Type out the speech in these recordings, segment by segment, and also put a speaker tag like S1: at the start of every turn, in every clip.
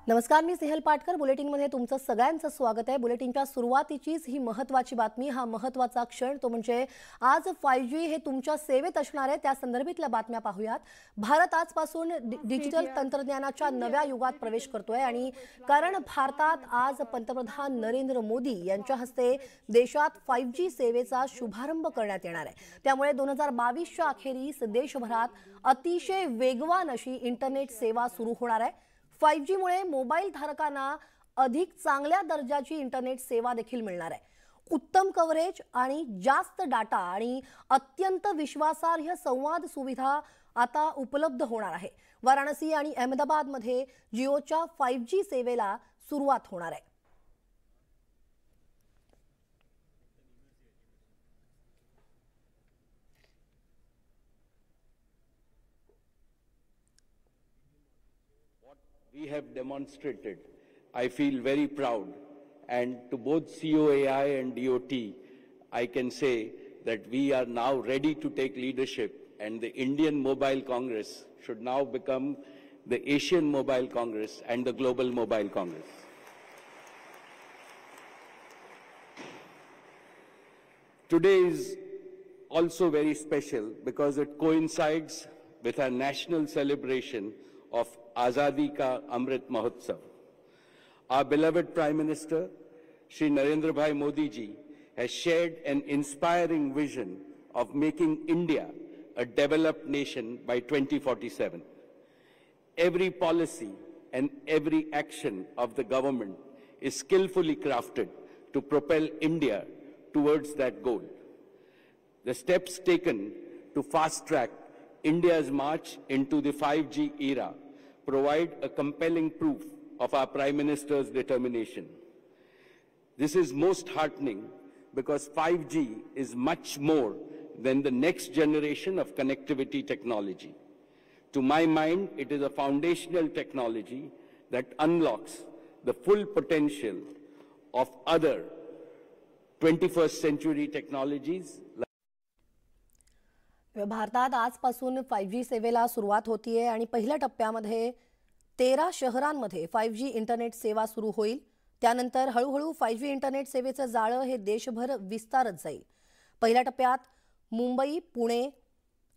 S1: नमस्कार, मी स्नेहल पाटकर. बुलेटिनमध्ये तुमचं सगळ्यांचं स्वागत आहे. बुलेटिनच्या सुरुवातीचीच ही महत्त्वाची बातमी, हा महत्त्वाचा क्षण तो म्हणजे आज 5G हे तुमच्या सेवेत असणार आहे. त्या संदर्भातल्या बातम्या पाहूयात. भारत आजपासून डिजिटल तंत्रज्ञानाच्या नव्या युगात प्रवेश करतोय आणि कारण भारतात आज पंतप्रधान नरेंद्र मोदी यांच्या हस्ते देशात 5G सेवेचा शुभारंभ करण्यात येणार आहे. त्यामुळे 2022च्या अखेरीस देशभरात अतिशय वेगवान अशी इंटरनेट सेवा सुरू होणार आहे. 5G मुळे मोबाईल धारकांना अधिक चांगल्या दर्जाची इंटरनेट सेवा देखील मिळणार आहे. उत्तम कव्हरेज आणि जास्त डाटा आणि अत्यंत विश्वासार्ह संवाद सुविधा आता उपलब्ध होणार आहे. वाराणसी आणि अहमदाबाद मध्ये जिओच्या 5G सेवेला सुरुवात होणार आहे.
S2: We have demonstrated, I feel very proud, and to both COAI and DOT, I can say that we are now ready to take leadership, and the Indian Mobile Congress should now become the Asian Mobile Congress and the Global Mobile Congress. Today is also very special because it coincides with our national celebration of Azadi Ka Amrit Mahotsav. Our beloved Prime Minister, Shri Narendra Bhai Modi ji, has shared an inspiring vision of making India a developed nation by 2047. Every policy and every action of the government is skillfully crafted to propel India towards that goal. The steps taken to fast-track India's march into the 5G era provide a compelling proof of our Prime Minister's determination. This is most heartening because 5G is much more than the next generation of connectivity technology. To my mind, it is a foundational technology that unlocks the full potential of other 21st century technologies.
S1: भारतात आजपासून 5G सेवेला सुरुवात होतीये आणि पहिल्या टप्प्यामध्ये 13 शहरांमध्ये 5G internet सेवा सुरू होईल. त्यानंतर हळूहळू 5G इंटरनेट सेवेचं जाळं हे देशभर विस्तारत जाईल. पहिल्या टप्प्यात मुंबई, पुणे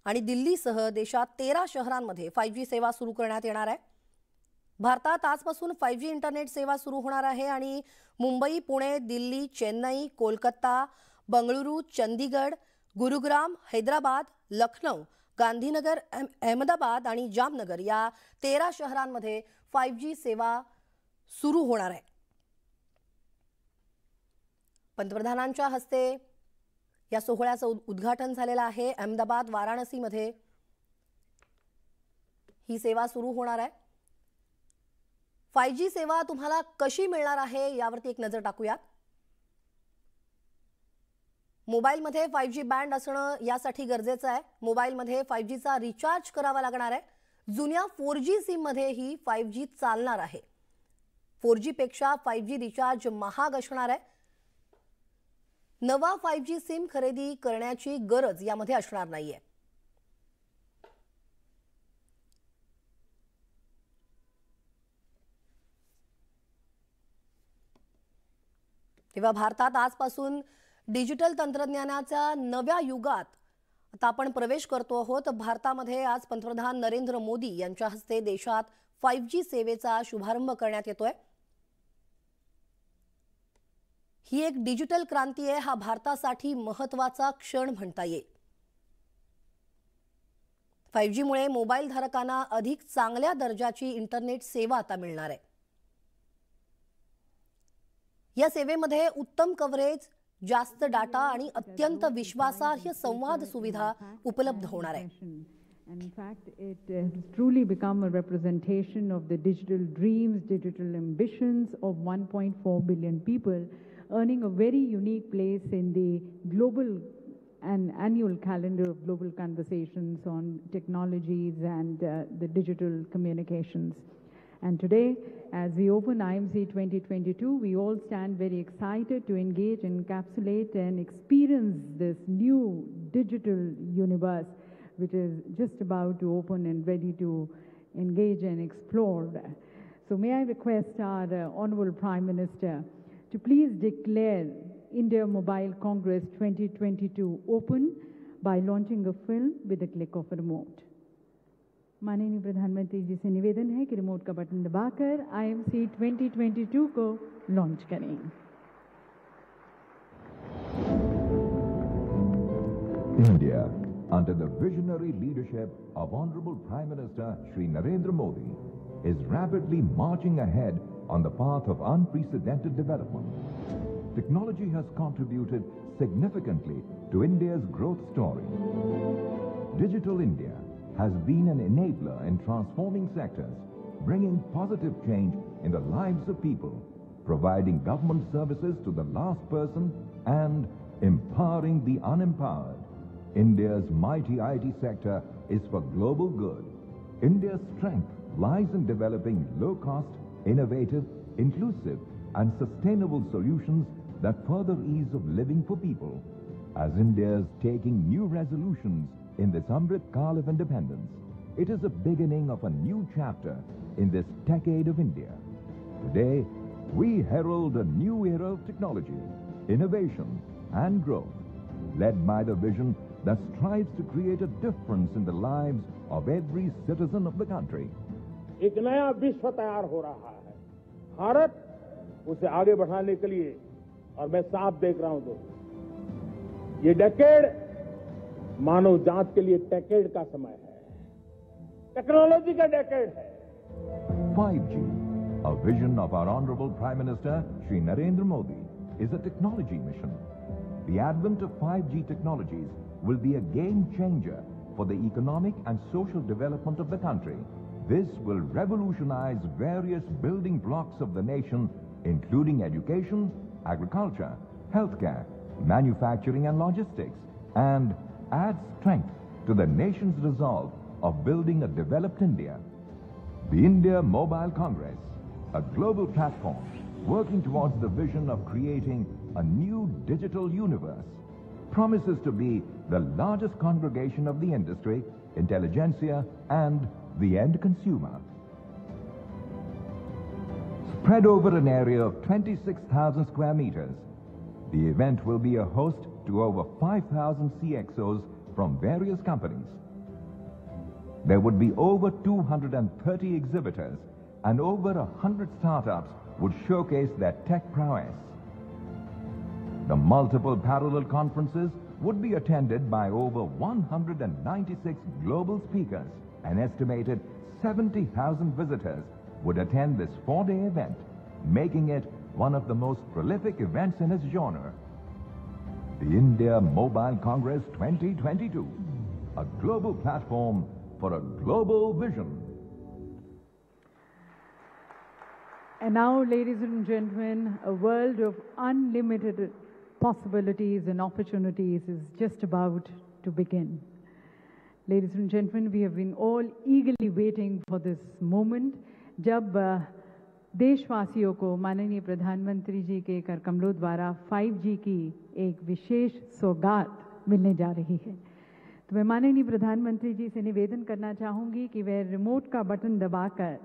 S1: आणि दिल्लीसह देशात 13 शहरांमध्ये 5G सेवा सुरू करण्यात येणार आहे. भारतात आजपासून 5G इंटरनेट सेवा सुरू होणार आहे आणि मुंबई, पुणे, दिल्ली, चेन्नई, कोलकाता, बंगळुरू, चंदीगड, गुरुग्राम, हैदराबाद, लखनौ, गांधीनगर, अहमदाबाद आणि जामनगर या 13 शहरांमध्ये 5G सेवा सुरू होणार आहे. पंतप्रधानांच्या हस्ते या सोहळ्याचं उद्घाटन झालेलं आहे. अहमदाबाद, वाराणसीमध्ये ही सेवा सुरू होणार आहे. 5G सेवा तुम्हाला कशी मिळणार आहे यावरती एक नजर टाकूयात. मोबाईलमध्ये 5G बँड असणं यासाठी गरजेचं आहे. मोबाईलमध्ये 5Gचा रिचार्ज करावा लागणार आहे. जुन्या 4G सिम मध्येही 5G चालणार आहे. 4G पेक्षा 5G रिचार्ज महाग असणार आहे. नवा 5G सिम खरेदी करण्याची गरज यामध्ये असणार नाहीये. तेव्हा भारतात आजपासून डिजिटल तंत्रज्ञानाच्या नव्या युगात आता आपण प्रवेश करतो आहोत. भारतामध्ये आज पंतप्रधान नरेंद्र मोदी यांच्या हस्ते देशात 5G सेवेचा शुभारंभ करण्यात येतोय. ही एक डिजिटल क्रांती आहे. हा भारतासाठी महत्त्वाचा क्षण म्हणता येईल. 5G मुळे मोबाईल धारकांना अधिक चांगल्या दर्जाची इंटरनेट सेवा आता मिळणार आहे. या सेवेमध्ये उत्तम कव्हरेज, जास्त डाटा आणि अत्यंत विश्वासार्ह संवाद सुविधा उपलब्ध होणार आहे.
S3: And in fact, it has truly become a representation of the digital dreams, digital ambitions of 1.4 billion people, earning a very unique place in the global and annual calendar of global conversations on technologies and the digital communications. And today, as we open IMC 2022, we all stand very excited to engage, encapsulate and experience this new digital universe, which is just about to open and ready to engage and explore. So may I request our Honorable Prime Minister to please declare India Mobile Congress 2022 open by launching a film with a click of a remote. माननीय प्रधानमंत्री जी से निवेदन है कि remote का button दबाकर IMC 2022 को launch करें.
S4: India, under the visionary leadership of Honorable Prime Minister Shri Narendra Modi, is rapidly marching ahead on the path of unprecedented development. Technology has contributed significantly to India's growth story. Digital India has been an enabler in transforming sectors, bringing positive change in the lives of people, providing government services to the last person, and empowering the unempowered. India's mighty IT sector is for global good. India's strength lies in developing low-cost, innovative, inclusive, and sustainable solutions that further ease of living for people. As India is taking new resolutions in this Amrit Kaal of independence, it is the beginning of a new chapter in this decade of India. Today, we herald a new era of technology, innovation, and growth, led by the vision that strives to create a difference in the lives of every citizen of the country.
S5: एक नया विश्व तैयार हो रहा है. भारत उसे आगे बढ़ाने के लिए, और मैं साफ देख रहा हूं दोस्तों, ये डेकेड मानव जात के लिए टेकेड का समय है, टेक्नोलॉजी का डेकेड है.
S4: 5G, a vision of our Honorable Prime Minister Shri Narendra Modi, is a technology mission. The advent of 5G technologies will be a game changer for the economic and social development of the country. This will revolutionize various building blocks of the nation, including education, agriculture, healthcare, manufacturing and logistics, and add strength to the nation's resolve of building a developed India. The India Mobile Congress, a global platform working towards the vision of creating a new digital universe, promises to be the largest congregation of the industry, intelligentsia, and the end consumer. Spread over an area of 26,000 square meters, the event will be a host to over 5,000 CXOs from various companies. There would be over 230 exhibitors, and over 100 startups would showcase their tech prowess. The multiple parallel conferences would be attended by over 196 global speakers. An estimated 70,000 visitors would attend this 4-day event, making it one of the most prolific events in its genre. The India Mobile Congress 2022, a global platform for a global vision.
S3: And now, ladies and gentlemen, a world of unlimited possibilities and opportunities is just about to begin. Ladies and gentlemen, we have been all eagerly waiting for this moment जब देशवासियों को माननीय प्रधानमंत्री जी के कर कमलों द्वारा 5G की एक विशेष सौगात मिलने जा रही है. तो मैं माननीय प्रधानमंत्री जी से निवेदन करना चाहूँगी कि वे रिमोट का बटन दबाकर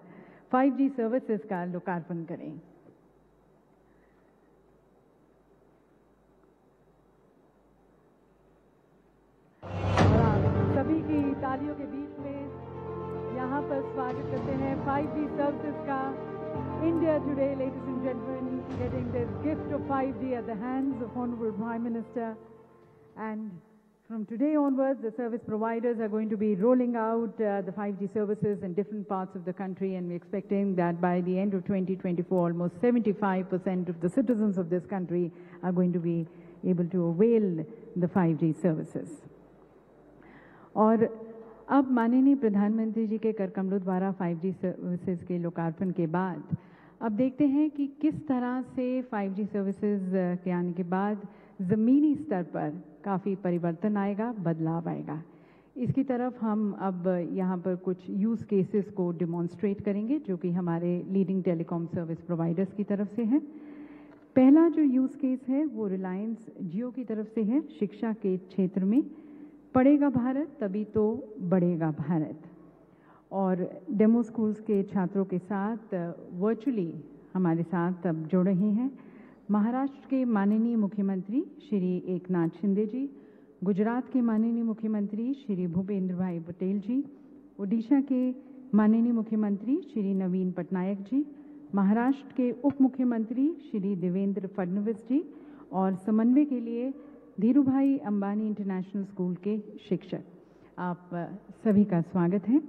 S3: 5G सर्विसेज का लोकार्पण करें. सभी की तालियों के बीच में यहाँ पर स्वागत करते हैं 5G सर्विसेज का. India today, ladies and gentlemen, getting this gift of 5G at the hands of Honorable Prime Minister. And from today onwards, the service providers are going to be rolling out the 5G services in different parts of the country, and we're expecting that by the end of 2024, almost 75% of the citizens of this country are going to be able to avail the 5G services. और अब माननीय प्रधानमंत्री जी के कर कमलों द्वारा 5G services के लोकार्पण के बाद अब देखते हैं कि किस तरह से 5G सर्विसेज के आने के बाद ज़मीनी स्तर पर काफ़ी परिवर्तन आएगा, बदलाव आएगा. इसकी तरफ हम अब यहाँ पर कुछ यूज़ केसेस को डिमॉन्स्ट्रेट करेंगे जो कि हमारे लीडिंग टेलीकॉम सर्विस प्रोवाइडर्स की तरफ से हैं. पहला जो यूज़ केस है वो रिलायंस जियो की तरफ से है. शिक्षा के क्षेत्र में पढ़ेगा भारत तभी तो बढ़ेगा भारत. और डेमो स्कूल्स के छात्रों के साथ वर्चुअली हमारे साथ अब जुड़ रहे हैं महाराष्ट्र के माननीय मुख्यमंत्री श्री एकनाथ शिंदे जी, गुजरात के माननीय मुख्यमंत्री श्री भूपेंद्र भाई पटेल जी, ओडिशा के माननीय मुख्यमंत्री श्री नवीन पटनायक जी, महाराष्ट्र के उप मुख्यमंत्री श्री देवेंद्र फडणवीस जी और समन्वय के लिए धीरूभाई अंबानी इंटरनेशनल स्कूल के शिक्षक, आप सभी का स्वागत है।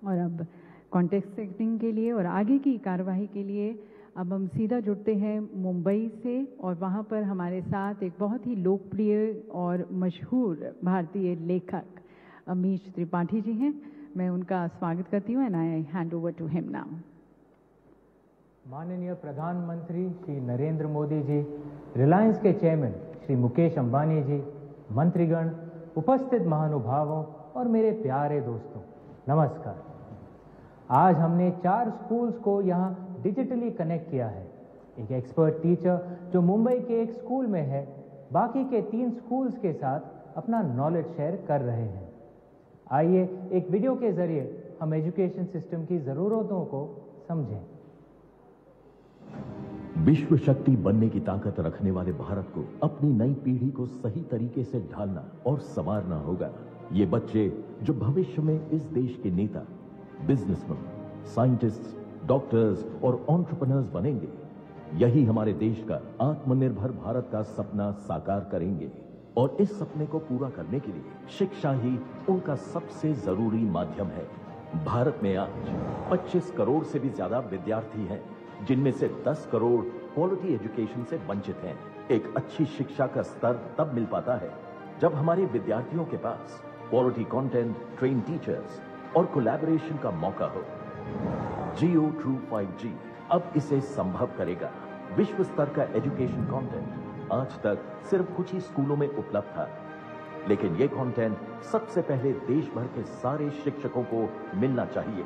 S3: और अब कॉन्टेक्स्ट सेटिंग के लिए और आगे की कार्यवाही के लिए अब हम सीधा जुड़ते हैं मुंबई से और वहाँ पर हमारे साथ एक बहुत ही लोकप्रिय और मशहूर भारतीय लेखक अमीश त्रिपाठी जी हैं। मैं उनका स्वागत करती हूँ and I hand over to him now.
S6: माननीय प्रधानमंत्री श्री नरेंद्र मोदी जी, रिलायंस के चेयरमैन श्री मुकेश अंबानी जी, मंत्रीगण, उपस्थित महानुभावों और मेरे प्यारे दोस्तों, नमस्कार। आज हमने 4 स्कूल्स को यहाँ डिजिटली कनेक्ट किया है। एक एक्सपर्ट टीचर जो मुंबई के एक स्कूल में है, बाकी के 3 स्कूल्स के साथ अपना नॉलेज शेयर कर रहे हैं। आइए एक वीडियो के जरिए हम एजुकेशन सिस्टम की ज़रूरतों को समझें।
S7: विश्व शक्ति बनने की ताकत रखने वाले भारत को अपनी नई पीढ़ी को सही तरीके से ढालना और संवारना होगा। ये बच्चे जो भविष्य में इस देश के नेता, बिजनेसमैन, साइंटिस्ट्स, डॉक्टर्स और एंटरप्रेन्योर्स बनेंगे, यही हमारे देश का आत्मनिर्भर भारत का सपना साकार करेंगे। और इस सपने को पूरा करने के लिए शिक्षा ही उनका सबसे जरूरी माध्यम है। भारत में आज 25 करोड़ से भी ज्यादा विद्यार्थी हैं, जिनमें से 10 करोड़ क्वालिटी एजुकेशन से वंचित हैं। एक अच्छी शिक्षा का स्तर तब मिल पाता है जब हमारे विद्यार्थियों के पास क्वालिटी कंटेंट, ट्रेन टीचर्स और कोलैबोरेशन का मौका हो। जियो ट्रू 5G अब इसे संभव करेगा। विश्व स्तर का एजुकेशन कंटेंट आज तक सिर्फ कुछ ही स्कूलों में उपलब्ध था, लेकिन ये कंटेंट सबसे पहले देश भर के सारे शिक्षकों को मिलना चाहिए,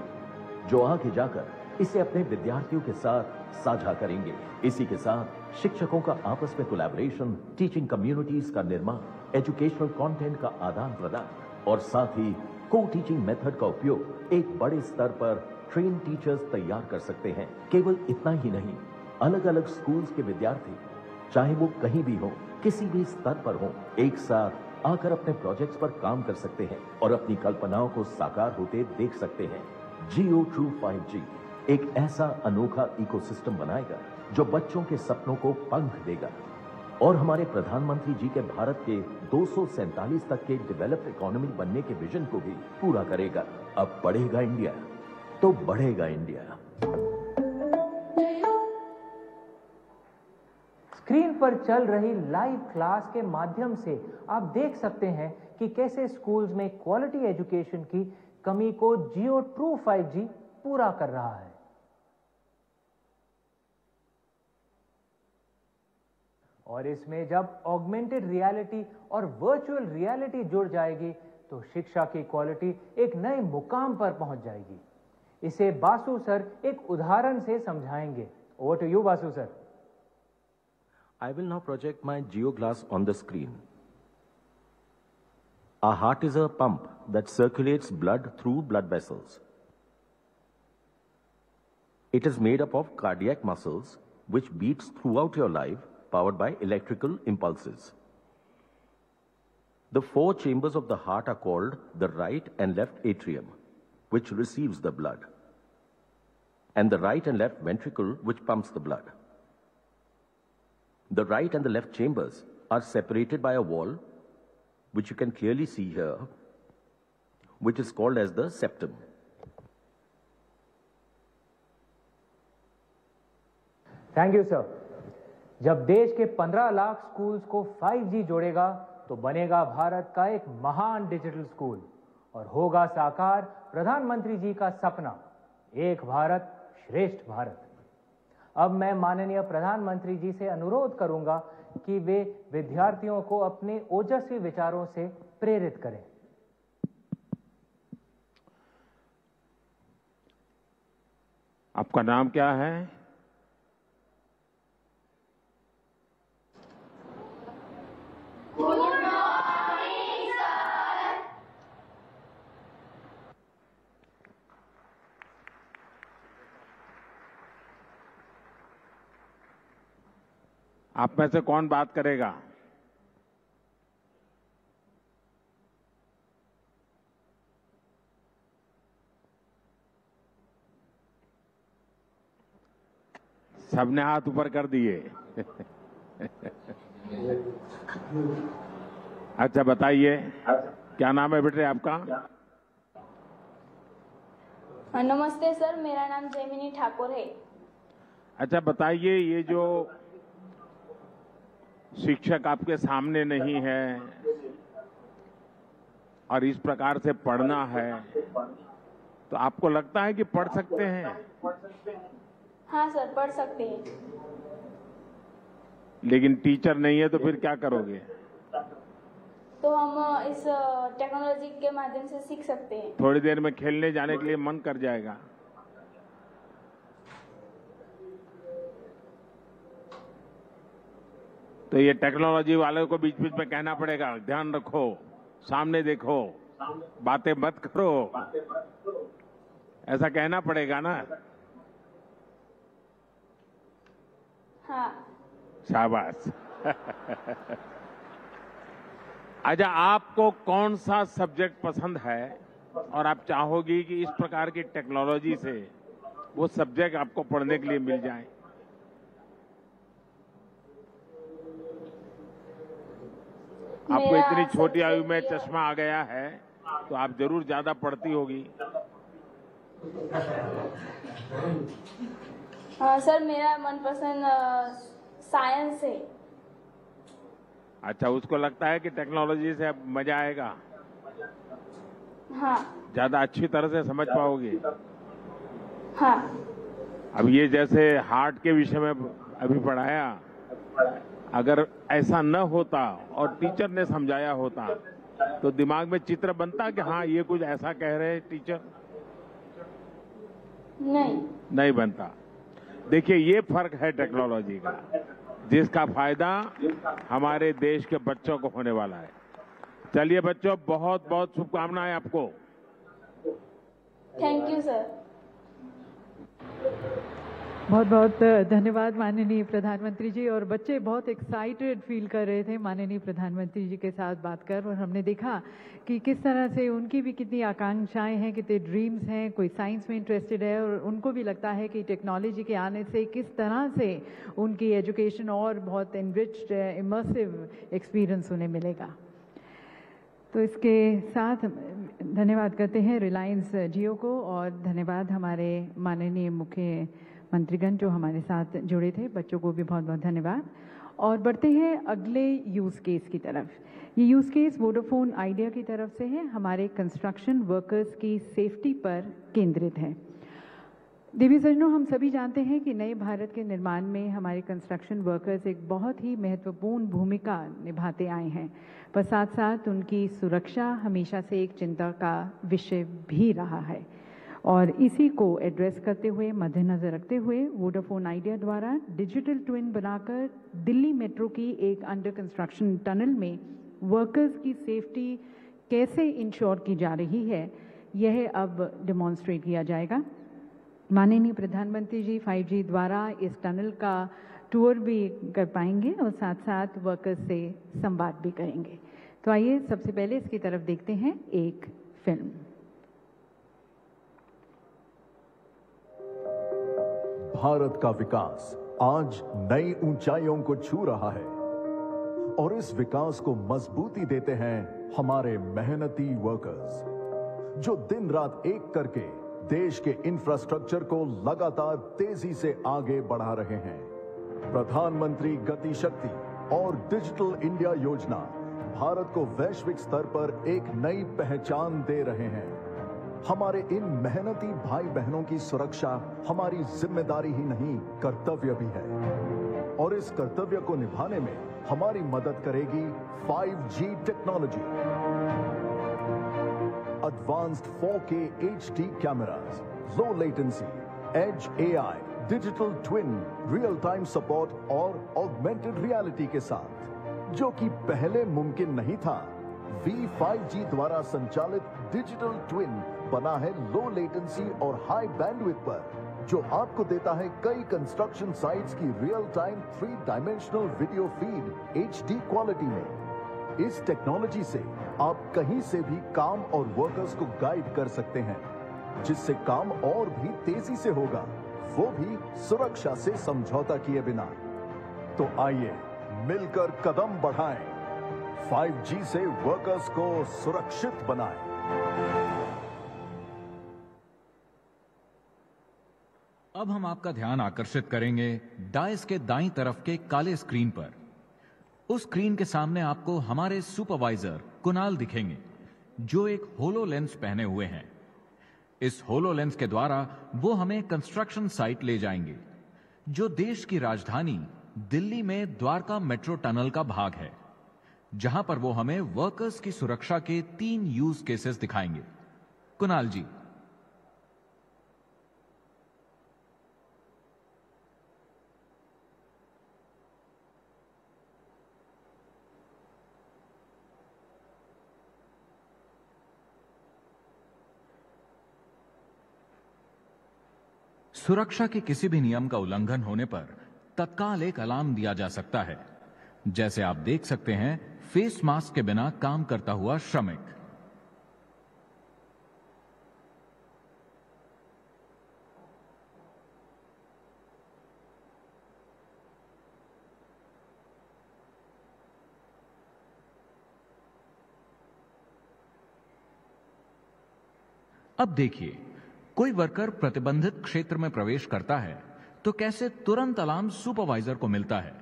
S7: जो आगे जाकर इसे अपने विद्यार्थियों के साथ साझा करेंगे। इसी के साथ शिक्षकों का आपस में कोलैबोरेशन, टीचिंग कम्युनिटीज का निर्माण, एजुकेशनल कंटेंट का आदान प्रदान और साथ ही को टीचिंग मेथड का उपयोग एक बड़े स्तर पर ट्रेन टीचर्स तैयार कर सकते हैं। केवल इतना ही नहीं, अलग अलग स्कूल्स के विद्यार्थी, चाहे वो कहीं भी हो, किसी भी स्तर पर हो, एक साथ आकर अपने प्रोजेक्ट्स पर काम कर सकते हैं और अपनी कल्पनाओं को साकार होते देख सकते हैं। जियो ट्रू 5G एक ऐसा अनोखा इकोसिस्टम बनाएगा जो बच्चों के सपनों को पंख देगा और हमारे प्रधानमंत्री जी के भारत के 247 तक के डेवलप्ड इकोनॉमी बनने के विजन को भी पूरा करेगा। अब बढ़ेगा इंडिया तो बढ़ेगा इंडिया।
S6: स्क्रीन पर चल रही लाइव क्लास के माध्यम से आप देख सकते हैं कि कैसे स्कूल्स में क्वालिटी एजुकेशन की कमी को जियो ट्रू 5G पूरा कर रहा है। और इसमें जब ऑगमेंटेड रियलिटी और वर्चुअल रियलिटी जुड़ जाएगी तो शिक्षा की क्वालिटी एक नए मुकाम पर पहुंच जाएगी। इसे बासु सर एक उदाहरण से समझाएंगे। Over to you Basu sir.
S7: I will now project my GeoGlass on the screen. Our heart is a pump that circulates blood through blood vessels. It is made up of cardiac muscles which beats throughout your life, powered by electrical impulses. The 4 chambers of the heart are called the right and left atrium, which receives the blood, and the right and left ventricle, which pumps the blood. The right and the left chambers are separated by a wall, which you can clearly see here, which is called as the septum.
S6: Thank you sir. जब देश के 15 lakh schools को 5G जोड़ेगा तो बनेगा भारत का एक महान डिजिटल स्कूल और होगा साकार प्रधानमंत्री जी का सपना, एक भारत श्रेष्ठ भारत। अब मैं माननीय प्रधानमंत्री जी से अनुरोध करूंगा कि वे विद्यार्थियों को अपने ओजस्वी विचारों से प्रेरित करें।
S5: आपका नाम क्या है? आप में से कौन बात करेगा? सबने हाथ ऊपर कर दिए। अच्छा बताइए, क्या नाम है बेटे आपका?
S8: नमस्ते सर, मेरा नाम जैमिनी ठाकुर है।
S5: अच्छा बताइए, ये जो शिक्षक आपके सामने नहीं है और इस प्रकार से पढ़ना है, तो आपको लगता है कि पढ़ सकते हैं?
S8: हाँ सर, पढ़ सकते हैं।
S5: लेकिन टीचर नहीं है तो फिर क्या करोगे?
S8: तो हम इस टेक्नोलॉजी के माध्यम से सीख सकते हैं।
S5: थोड़ी देर में खेलने जाने के लिए मन कर जाएगा। तो ये टेक्नोलॉजी वालों को बीच बीच में कहना पड़ेगा, ध्यान रखो, सामने देखो, बातें मत करो, ऐसा कहना पड़ेगा ना?
S8: हाँ।
S5: शाबाश। अच्छा, आपको कौन सा सब्जेक्ट पसंद है और आप चाहोगी कि इस प्रकार की टेक्नोलॉजी से वो सब्जेक्ट आपको पढ़ने के लिए मिल जाए? आपको इतनी छोटी आयु में चश्मा आ गया है तो आप जरूर ज्यादा पढ़ती होगी।
S8: हाँ सर, मेरा मनपसंद साइंस है।
S5: अच्छा, उसको लगता है कि टेक्नोलॉजी से अब मजा आएगा?
S8: हाँ।
S5: ज्यादा अच्छी तरह से समझ पाओगे?
S8: हाँ।
S5: अब ये जैसे हार्ट के विषय में अभी पढ़ाया, अगर ऐसा न होता और टीचर ने समझाया होता तो दिमाग में चित्र बनता कि हाँ ये कुछ ऐसा कह रहे हैं टीचर? नहीं बनता। देखिए, ये फर्क है टेक्नोलॉजी का, जिसका फायदा हमारे देश के बच्चों को होने वाला है। चलिए बच्चों, बहुत बहुत शुभकामनाएं आपको।
S8: Thank you sir.
S3: बहुत बहुत धन्यवाद माननीय प्रधानमंत्री जी। और बच्चे बहुत एक्साइटेड फील कर रहे थे माननीय प्रधानमंत्री जी के साथ बात कर, और हमने देखा कि किस तरह से उनकी भी कितनी आकांक्षाएं हैं, कितने ड्रीम्स हैं। कोई साइंस में इंटरेस्टेड है और उनको भी लगता है कि टेक्नोलॉजी के आने से किस तरह से उनकी एजुकेशन और बहुत एनरिच्ड इमर्सिव एक्सपीरियंस उन्हें मिलेगा। तो इसके साथ धन्यवाद करते हैं रिलायंस जियो को, और धन्यवाद हमारे माननीय मुख्य मंत्रीगण जो हमारे साथ जुड़े थे। बच्चों को भी बहुत बहुत धन्यवाद। और बढ़ते हैं अगले यूज़ केस की तरफ। ये यूज़ केस वोडाफोन आइडिया की तरफ से है, हमारे कंस्ट्रक्शन वर्कर्स की सेफ्टी पर केंद्रित है। देवी सज्जनों, हम सभी जानते हैं कि नए भारत के निर्माण में हमारे कंस्ट्रक्शन वर्कर्स एक बहुत ही महत्वपूर्ण भूमिका निभाते आए हैं, पर साथ साथ उनकी सुरक्षा हमेशा से एक चिंता का विषय भी रहा है। और इसी को एड्रेस करते हुए, मद्देनजर रखते हुए, वोडाफोन आइडिया द्वारा डिजिटल ट्विन बनाकर दिल्ली मेट्रो की एक अंडर कंस्ट्रक्शन टनल में वर्कर्स की सेफ्टी कैसे इंश्योर की जा रही है, यह अब डेमोन्स्ट्रेट किया जाएगा। माननीय प्रधानमंत्री जी 5G द्वारा इस टनल का टूर भी कर पाएंगे और साथ साथ वर्कर्स से संवाद भी करेंगे। तो आइए सबसे पहले इसकी तरफ देखते हैं एक फिल्म।
S7: भारत का विकास आज नई ऊंचाइयों को छू रहा है और इस विकास को मजबूती देते हैं हमारे मेहनती वर्कर्स, जो दिन रात एक करके देश के इंफ्रास्ट्रक्चर को लगातार तेजी से आगे बढ़ा रहे हैं। प्रधानमंत्री गति शक्ति और डिजिटल इंडिया योजना भारत को वैश्विक स्तर पर एक नई पहचान दे रहे हैं। हमारे इन मेहनती भाई बहनों की सुरक्षा हमारी जिम्मेदारी ही नहीं, कर्तव्य भी है। और इस कर्तव्य को निभाने में हमारी मदद करेगी 5G technology. Advanced 4K HD cameras, low latency, edge AI, digital twin, real time support और ऑगमेंटेड रियलिटी के साथ, जो कि पहले मुमकिन नहीं था। V5G द्वारा संचालित डिजिटल ट्विन बना है लो लेटेंसी और हाई बैंडविड्थ पर,
S9: जो आपको देता है कई कंस्ट्रक्शन साइट्स की real time 3 dimensional video feed HD quality में। इस टेक्नोलॉजी से आप कहीं से भी काम और वर्कर्स को गाइड कर सकते हैं, जिससे काम और भी तेजी से होगा, वो भी सुरक्षा से समझौता किए बिना। तो आइए मिलकर कदम बढ़ाएं, 5G से वर्कर्स को सुरक्षित बनाएं।
S10: अब हम आपका ध्यान आकर्षित करेंगे डायस के दाईं तरफ के काले स्क्रीन पर। उस स्क्रीन के सामने आपको हमारे सुपरवाइजर कुणाल दिखेंगे, जो एक होलो लेंस पहने हुए हैं। इस होलो लेंस के द्वारा वो हमें कंस्ट्रक्शन साइट ले जाएंगे, जो देश की राजधानी दिल्ली में द्वारका मेट्रो टनल का भाग है, जहां पर वो हमें वर्कर्स की सुरक्षा के 3 यूज केसेस दिखाएंगे। कुणाल जी। सुरक्षा के किसी भी नियम का उल्लंघन होने पर तत्काल एक अलार्म दिया जा सकता है, जैसे आप देख सकते हैं फेस मास्क के बिना काम करता हुआ श्रमिक। अब देखिए, कोई वर्कर प्रतिबंधित क्षेत्र में प्रवेश करता है तो कैसे तुरंत अलार्म सुपरवाइजर को मिलता है।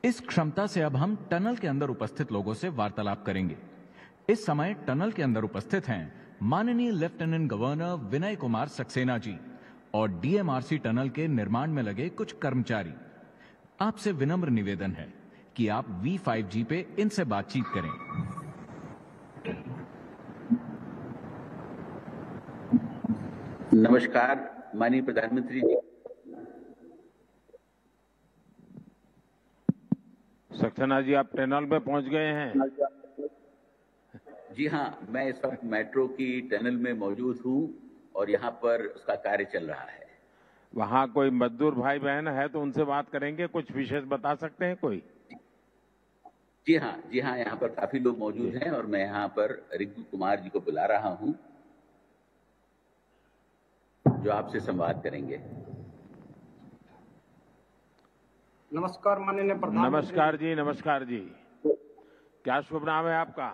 S10: इस क्षमता से अब हम टनल के अंदर उपस्थित लोगों से वार्तालाप करेंगे। इस समय टनल के अंदर उपस्थित हैं माननीय लेफ्टिनेंट गवर्नर विनय कुमार सक्सेना जी और DMRC टनल के निर्माण में लगे कुछ कर्मचारी। आपसे विनम्र निवेदन है कि आप V5G पे इनसे बातचीत करें।
S11: नमस्कार माननीय प्रधानमंत्री जी।
S5: सक्सेना जी, आप टनल में पहुंच गए हैं?
S11: जी हाँ, मैं इस वक्त मेट्रो की टनल में मौजूद हूँ और यहाँ पर उसका कार्य चल रहा है।
S5: वहाँ कोई मजदूर भाई बहन है तो उनसे बात करेंगे, कुछ विशेष बता सकते हैं कोई?
S11: जी हाँ, यहाँ पर काफी लोग मौजूद हैं और मैं यहाँ पर रिंकू कुमार जी को बुला रहा हूँ, जो आपसे संवाद करेंगे।
S12: नमस्कार माननीय प्रधानमंत्री।
S5: नमस्कार जी, नमस्कार जी। क्या शुभ नाम है आपका?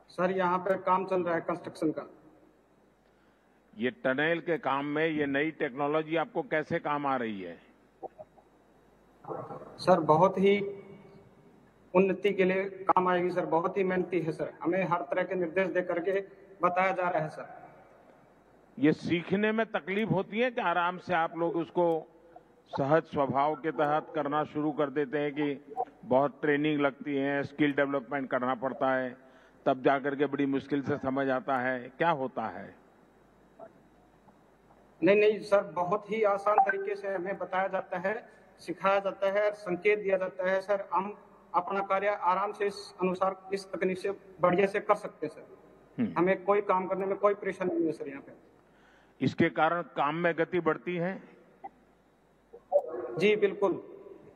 S12: सर, यहाँ पे काम चल रहा है कंस्ट्रक्शन का।
S5: ये टनल के काम में ये नई टेक्नोलॉजी आपको कैसे काम आ रही है?
S12: सर, बहुत ही उन्नति के लिए काम आएगी सर, बहुत ही मेहनती है सर। हमें हर तरह के निर्देश दे करके बताया जा रहा है सर।
S5: ये सीखने में तकलीफ होती है कि आराम से आप लोग उसको सहज स्वभाव के तहत करना शुरू कर देते हैं कि बहुत ट्रेनिंग लगती है, स्किल डेवलपमेंट करना पड़ता है, तब जाकर के बड़ी मुश्किल से समझ आता है? क्या होता है?
S12: नहीं सर, बहुत ही आसान तरीके से हमें बताया जाता है, सिखाया जाता है, संकेत दिया जाता है सर। हम अपना कार्य आराम से इस अनुसार इस तकनीक से बढ़िया से कर सकते हैं सर। हमें कोई काम करने में कोई परेशानी नहीं है सर यहाँ पे। इसके कारण काम में गति बढ़ती है? जी बिल्कुल,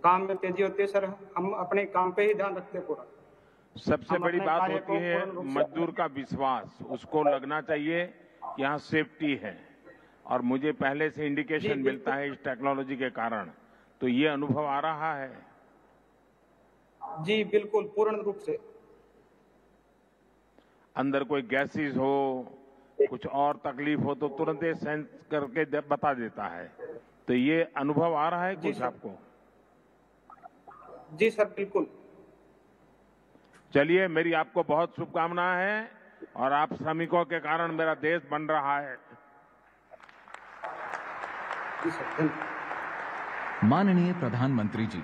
S12: काम में तेजी होती है सर। हम अपने काम पे ही ध्यान रखते हैं पूरा।
S5: सबसे बड़ी बात होती है मजदूर का विश्वास, उसको लगना चाहिए कि यहाँ सेफ्टी है, और मुझे पहले से इंडिकेशन मिलता है इस टेक्नोलॉजी के कारण, तो ये अनुभव आ रहा है।
S12: जी बिल्कुल, पूर्ण रूप से।
S5: अंदर कोई गैसेस हो, कुछ और तकलीफ हो तो तुरंत ये सेंस करके बता देता है, तो ये अनुभव आ रहा है कुछ आपको?
S12: जी सर, बिल्कुल।
S5: चलिए, मेरी आपको बहुत शुभकामनाएं हैं और आप श्रमिकों के कारण मेरा देश बन रहा है।
S10: माननीय प्रधानमंत्री जी,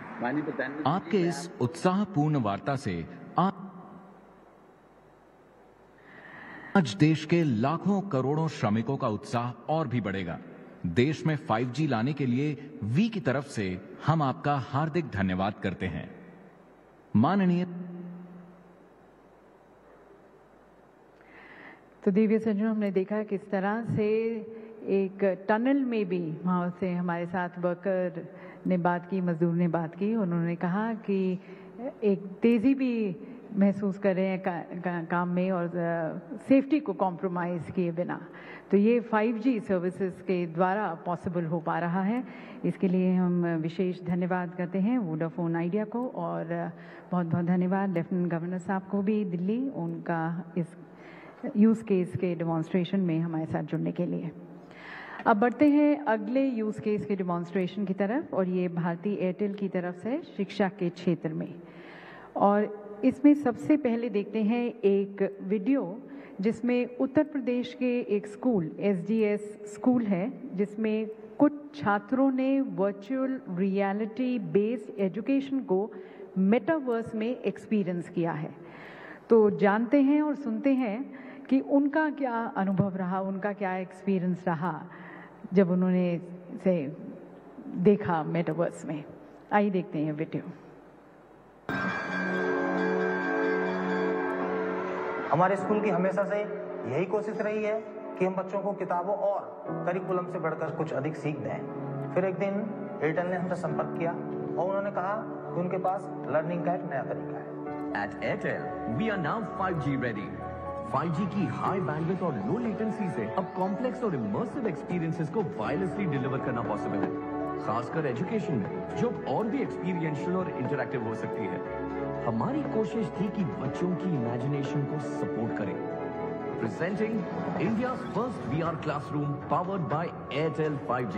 S10: आपके इस उत्साहपूर्ण वार्ता से आप आज देश के लाखों करोड़ों श्रमिकों का उत्साह और भी बढ़ेगा। देश में 5G लाने के लिए वी की तरफ से हम आपका हार्दिक धन्यवाद करते हैं। माननीय
S3: तो दिव्य सज्जनों, हमने देखा किस तरह से एक टनल में भी वहाँ से हमारे साथ वर्कर ने बात की, मजदूर ने बात की। उन्होंने कहा कि एक तेज़ी भी महसूस कर रहे हैं काम में और सेफ्टी को कॉम्प्रोमाइज़ किए बिना। तो ये 5G सर्विसेज के द्वारा पॉसिबल हो पा रहा है। इसके लिए हम विशेष धन्यवाद करते हैं वोडाफोन आइडिया को, और बहुत बहुत धन्यवाद लेफ्टिनेंट गवर्नर साहब को भी दिल्ली, उनका इस यूज़ केस के डेमोन्स्ट्रेशन में हमारे साथ जुड़ने के लिए। अब बढ़ते हैं अगले यूज़ केस के डेमोन्स्ट्रेशन की तरफ, और ये भारती एयरटेल की तरफ से शिक्षा के क्षेत्र में। और इसमें सबसे पहले देखते हैं एक वीडियो जिसमें उत्तर प्रदेश के एक स्कूल, SDS स्कूल है, जिसमें कुछ छात्रों ने वर्चुअल रियलिटी बेस्ड एजुकेशन को मेटावर्स में एक्सपीरियंस किया है। तो जानते हैं और सुनते हैं कि उनका क्या अनुभव रहा, उनका क्या एक्सपीरियंस रहा जब उन्होंने इसे देखा मेटावर्स में। आइए देखते हैं वीडियो।
S13: हमारे स्कूल की हमेशा से यही कोशिश रही है कि हम बच्चों को किताबों और करिकुलम से बढ़कर कुछ अधिक सीख दें। फिर एक दिन एयरटेल ने हमसे संपर्क किया और उन्होंने कहा कि उनके पास लर्निंग का एक नया तरीका है।
S7: At Airtel, we are now 5G ready. 5G की हाई बैंडविड्थ और लो लेटेंसी से अब कॉम्प्लेक्स और इमर्सिव एक्सपीरियंसेस को वायरलेसली डिलीवर करना पॉसिबल है, खासकर एजुकेशन में जो और भी एक्सपीरियंशियल और इंटरैक्टिव हो सकती है। हमारी कोशिश थी कि बच्चों की इमेजिनेशन को सपोर्ट करें। Presenting India's first VR classroom powered by Airtel 5G।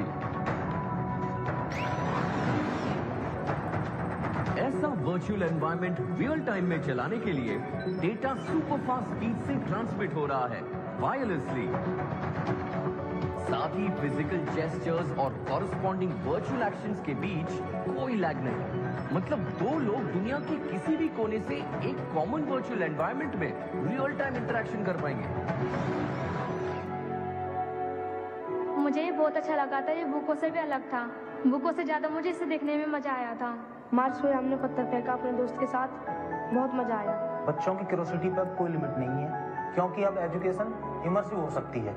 S7: ऐसा वर्चुअल एनवायरनमेंट रियल टाइम में चलाने के लिए डेटा सुपर फास्ट स्पीड से ट्रांसमिट हो रहा है वायरलेसली। साथ ही फिजिकल जेस्चर्स और कॉरस्पॉन्डिंग वर्चुअल एक्शंस के बीच कोई लैग नहीं। मतलब दो लोग दुनिया के किसी भी कोने से एक कॉमन वर्चुअल एनवायरनमेंट में रियल टाइम इंटरेक्शन कर पाएंगे।
S8: मुझे ये बहुत अच्छा लगा था, ये बुकों से भी अलग था। बुकों से ज्यादा मुझे इसे देखने में मजा आया था।
S14: मार्च में हमने पत्थर फेंका अपने दोस्त के साथ, बहुत मजा आया।
S13: बच्चों की क्यूरियोसिटी पर कोई लिमिट नहीं है, क्योंकि अब एजुकेशन इमर्सिव हो सकती है।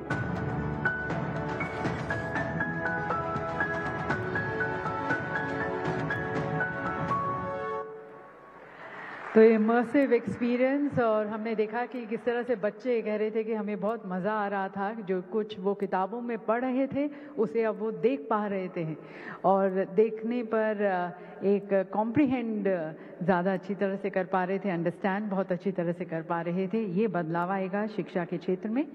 S3: तो इमर्सिव एक्सपीरियंस, और हमने देखा कि किस तरह से बच्चे कह रहे थे कि हमें बहुत मज़ा आ रहा था, जो कुछ वो किताबों में पढ़ रहे थे उसे अब वो देख पा रहे थे, और देखने पर एक कॉम्प्रिहेंड ज़्यादा अच्छी तरह से कर पा रहे थे, अंडरस्टैंड बहुत अच्छी तरह से कर पा रहे थे। ये बदलाव आएगा शिक्षा के क्षेत्र में।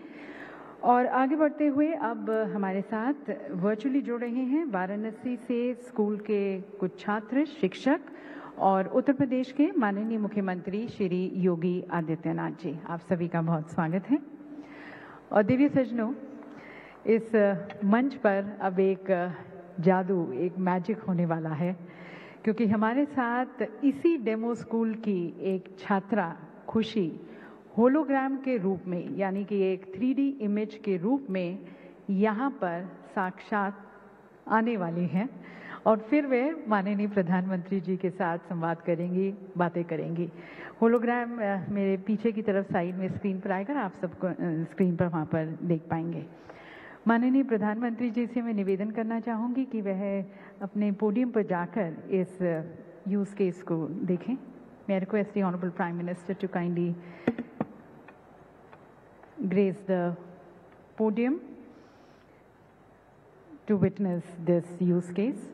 S3: और आगे बढ़ते हुए अब हमारे साथ वर्चुअली जुड़ रहे हैं वाराणसी से स्कूल के कुछ छात्र, शिक्षक और उत्तर प्रदेश के माननीय मुख्यमंत्री श्री योगी आदित्यनाथ जी। आप सभी का बहुत स्वागत है। और दिव्य सज्जनों, इस मंच पर अब एक जादू, एक मैजिक होने वाला है, क्योंकि हमारे साथ इसी डेमो स्कूल की एक छात्रा खुशी होलोग्राम के रूप में, यानी कि एक 3D इमेज के रूप में यहाँ पर साक्षात आने वाली हैं, और फिर वे माननीय प्रधानमंत्री जी के साथ संवाद करेंगी, बातें करेंगी। होलोग्राम मेरे पीछे की तरफ साइड में स्क्रीन पर आएगा, आप सबको स्क्रीन पर वहाँ पर देख पाएंगे। माननीय प्रधानमंत्री जी से मैं निवेदन करना चाहूँगी कि वह अपने पोडियम पर जाकर इस यूज़ केस को देखें। मैं request the honourable prime minister to kindly grace the podium to witness this use case.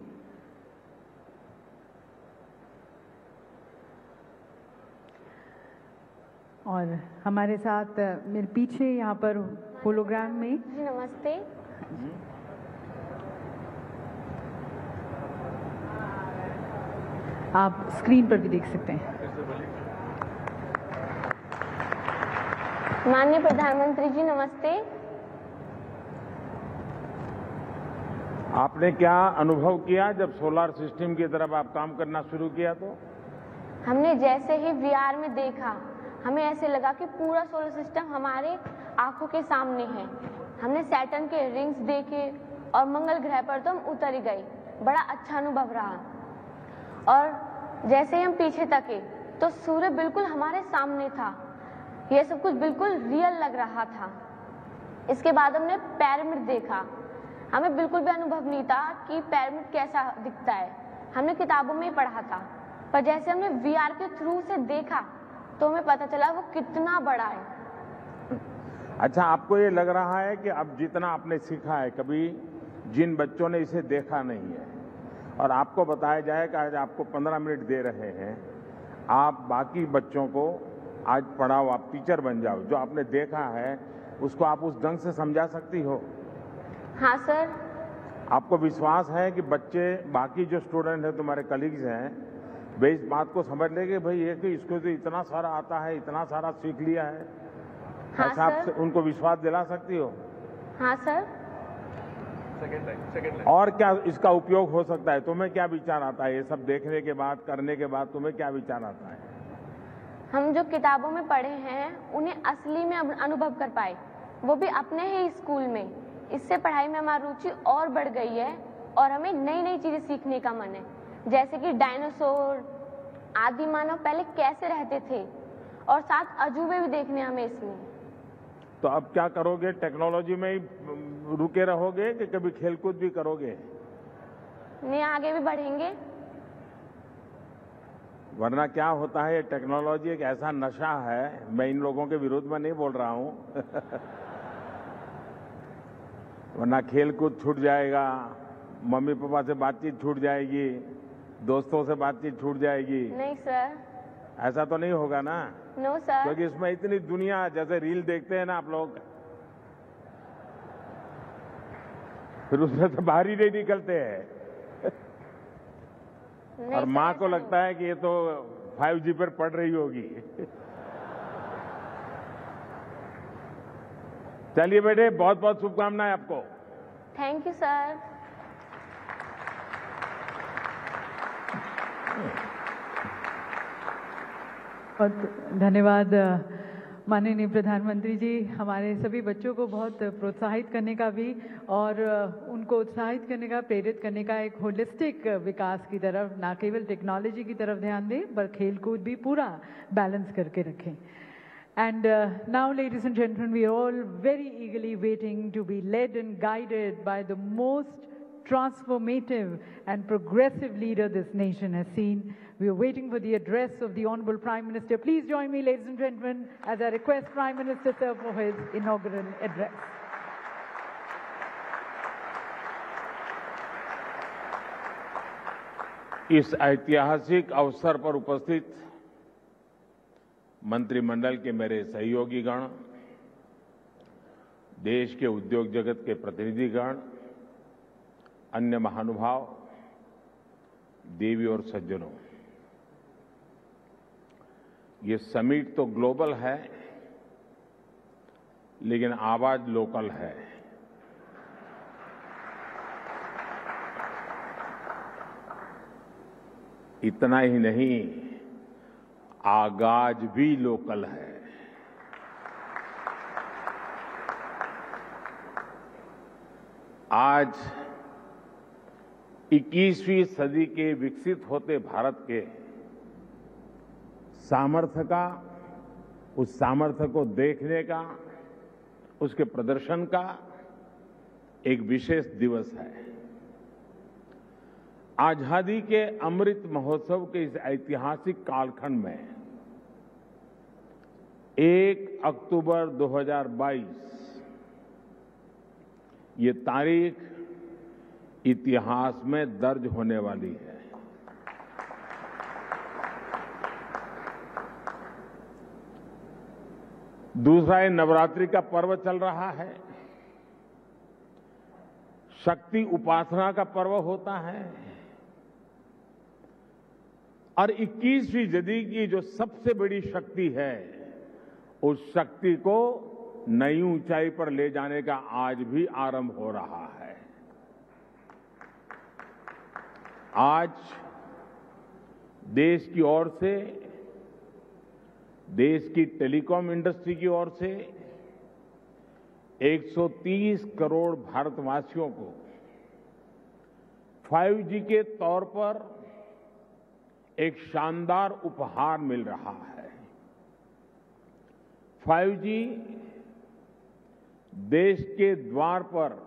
S3: और हमारे साथ मेरे पीछे यहाँ पर होलोग्राम में
S8: जी नमस्ते।
S3: आप स्क्रीन पर भी देख सकते हैं।
S8: माननीय प्रधानमंत्री जी नमस्ते।
S5: आपने क्या अनुभव किया जब सोलर सिस्टम की तरफ आप काम करना शुरू किया? तो
S8: हमने जैसे ही VR में देखा, हमें ऐसे लगा कि पूरा सोलर सिस्टम हमारे
S14: आंखों के सामने है। हमने सैटर्न के रिंग्स देखे और मंगल ग्रह पर तो हम उतर ही गए। बड़ा अच्छा अनुभव रहा। और जैसे ही हम पीछे तके तो सूर्य बिल्कुल हमारे सामने था। यह सब कुछ बिल्कुल रियल लग रहा था। इसके बाद हमने पिरामिड देखा। हमें बिल्कुल भी अनुभव नहीं था कि पिरामिड कैसा दिखता है। हमने किताबों में ही पढ़ा था, पर जैसे हमने VR के थ्रू से देखा तो हमें पता चला वो कितना बड़ा है।
S5: अच्छा, आपको ये लग रहा है कि अब जितना आपने सीखा है, कभी जिन बच्चों ने इसे देखा नहीं है और आपको बताया जाए कि आज आपको 15 मिनट दे रहे हैं, आप बाकी बच्चों को आज पढ़ाओ, आप टीचर बन जाओ, जो आपने देखा है उसको आप उस ढंग से समझा सकती हो?
S14: हाँ सर।
S5: आपको विश्वास है कि बच्चे, बाकी जो स्टूडेंट हैं, तुम्हारे कलीग्स हैं, वे इस बात को समझ लेंगे भाई ये कि इसको तो इतना सारा आता है, इतना सारा सीख लिया है?
S14: हाँ
S5: ऐसा
S14: सर।
S5: आप उनको विश्वास दिला सकती हो?
S14: हाँ सर।
S5: Second line. और क्या इसका उपयोग हो सकता है? तुम्हें क्या विचार आता है ये सब देखने के बाद, करने के बाद तुम्हें क्या विचार आता है?
S14: हम जो किताबों में पढ़े हैं उन्हें असली में अनुभव कर पाए, वो भी अपने ही स्कूल में। इससे पढ़ाई में हमारी रुचि और बढ़ गई है और हमें नई नई चीजें सीखने का मन है, जैसे कि डायनासोर, आदि मानव पहले कैसे रहते थे, और साथ अजूबे भी देखने हमें इसमें।
S5: तो अब क्या करोगे? टेक्नोलॉजी में ही रुके रहोगे कि कभी खेलकूद भी करोगे?
S14: नहीं, आगे भी बढ़ेंगे।
S5: वरना क्या होता है, टेक्नोलॉजी एक ऐसा नशा है, मैं इन लोगों के विरोध में नहीं बोल रहा हूं वरना खेल कूद छूट जाएगा, मम्मी पापा से बातचीत छूट जाएगी, दोस्तों से बातचीत छूट जाएगी।
S14: नहीं सर,
S5: ऐसा तो नहीं होगा ना?
S14: No sir.
S5: क्योंकि इसमें इतनी दुनिया, जैसे रील देखते हैं ना आप लोग, फिर उसमें से बाहर ही नहीं निकलते हैं और माँ को लगता है कि ये तो 5G पर पढ़ रही होगी चलिए बेटे, बहुत बहुत शुभकामनाएं आपको।
S14: Thank you sir.
S3: बहुत धन्यवाद माननीय प्रधानमंत्री जी। हमारे सभी बच्चों को बहुत प्रोत्साहित करने का भी और उनको उत्साहित करने का, प्रेरित करने का एक होलिस्टिक विकास की तरफ, ना केवल टेक्नोलॉजी की तरफ ध्यान दें पर खेल कूद भी पूरा बैलेंस करके रखें। And now, ladies and gentlemen, we are all very eagerly waiting to be led and guided by the most transformative and progressive leader this nation has seen. We are waiting for the address of the Honorable Prime Minister. Please join me, ladies and gentlemen, as I request Prime Minister sir for his inaugural address.
S5: इस ऐतिहासिक अवसर पर उपस्थित मंत्रिमंडल के मेरे सहयोगीगण, देश के उद्योग जगत के प्रतिनिधिगण, अन्य महानुभाव, देवी और सज्जनों, ये समिट तो ग्लोबल है लेकिन आवाज लोकल है। इतना ही नहीं, आगाज भी लोकल है। आज 21वीं सदी के विकसित होते भारत के सामर्थ्य का, उस सामर्थ्य को देखने का, उसके प्रदर्शन का एक विशेष दिवस है। आजादी के अमृत महोत्सव के इस ऐतिहासिक कालखंड में 1 अक्टूबर 2022 ये तारीख इतिहास में दर्ज होने वाली है। दूसरा, ये नवरात्रि का पर्व चल रहा है, शक्ति उपासना का पर्व होता है और 21वीं सदी की जो सबसे बड़ी शक्ति है, उस शक्ति को नई ऊंचाई पर ले जाने का आज भी आरंभ हो रहा है। आज देश की ओर से, देश की टेलीकॉम इंडस्ट्री की ओर से 130 करोड़ भारतवासियों को 5G के तौर पर एक शानदार उपहार मिल रहा है। 5G देश के द्वार पर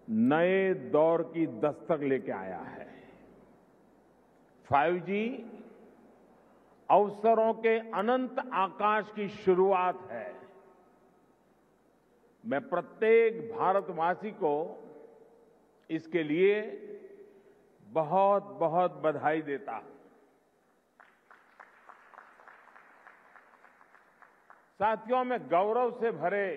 S5: नए दौर की दस्तक लेके आया है। 5G अवसरों के अनंत आकाश की शुरुआत है। मैं प्रत्येक भारतवासी को इसके लिए बहुत बहुत बधाई देता हूं। साथियों, मैं गौरव से भरे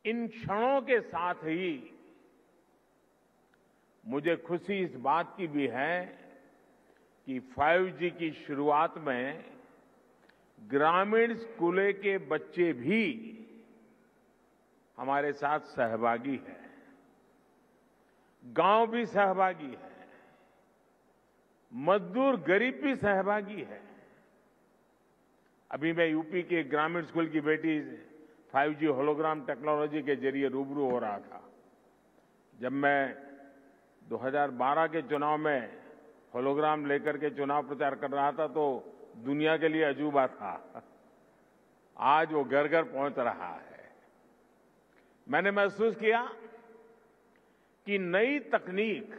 S5: इन क्षणों के साथ ही मुझे खुशी इस बात की भी है कि 5G की शुरुआत में ग्रामीण स्कूलों के बच्चे भी हमारे साथ सहभागी हैं, गांव भी सहभागी है, मजदूर गरीब भी सहभागी है। अभी मैं यूपी के ग्रामीण स्कूल की बेटी 5G होलोग्राम टेक्नोलॉजी के जरिए रूबरू हो रहा था। जब मैं 2012 के चुनाव में होलोग्राम लेकर के चुनाव प्रचार कर रहा था तो दुनिया के लिए अजूबा था। आज वो घर घर पहुंच रहा है। मैंने महसूस किया कि नई तकनीक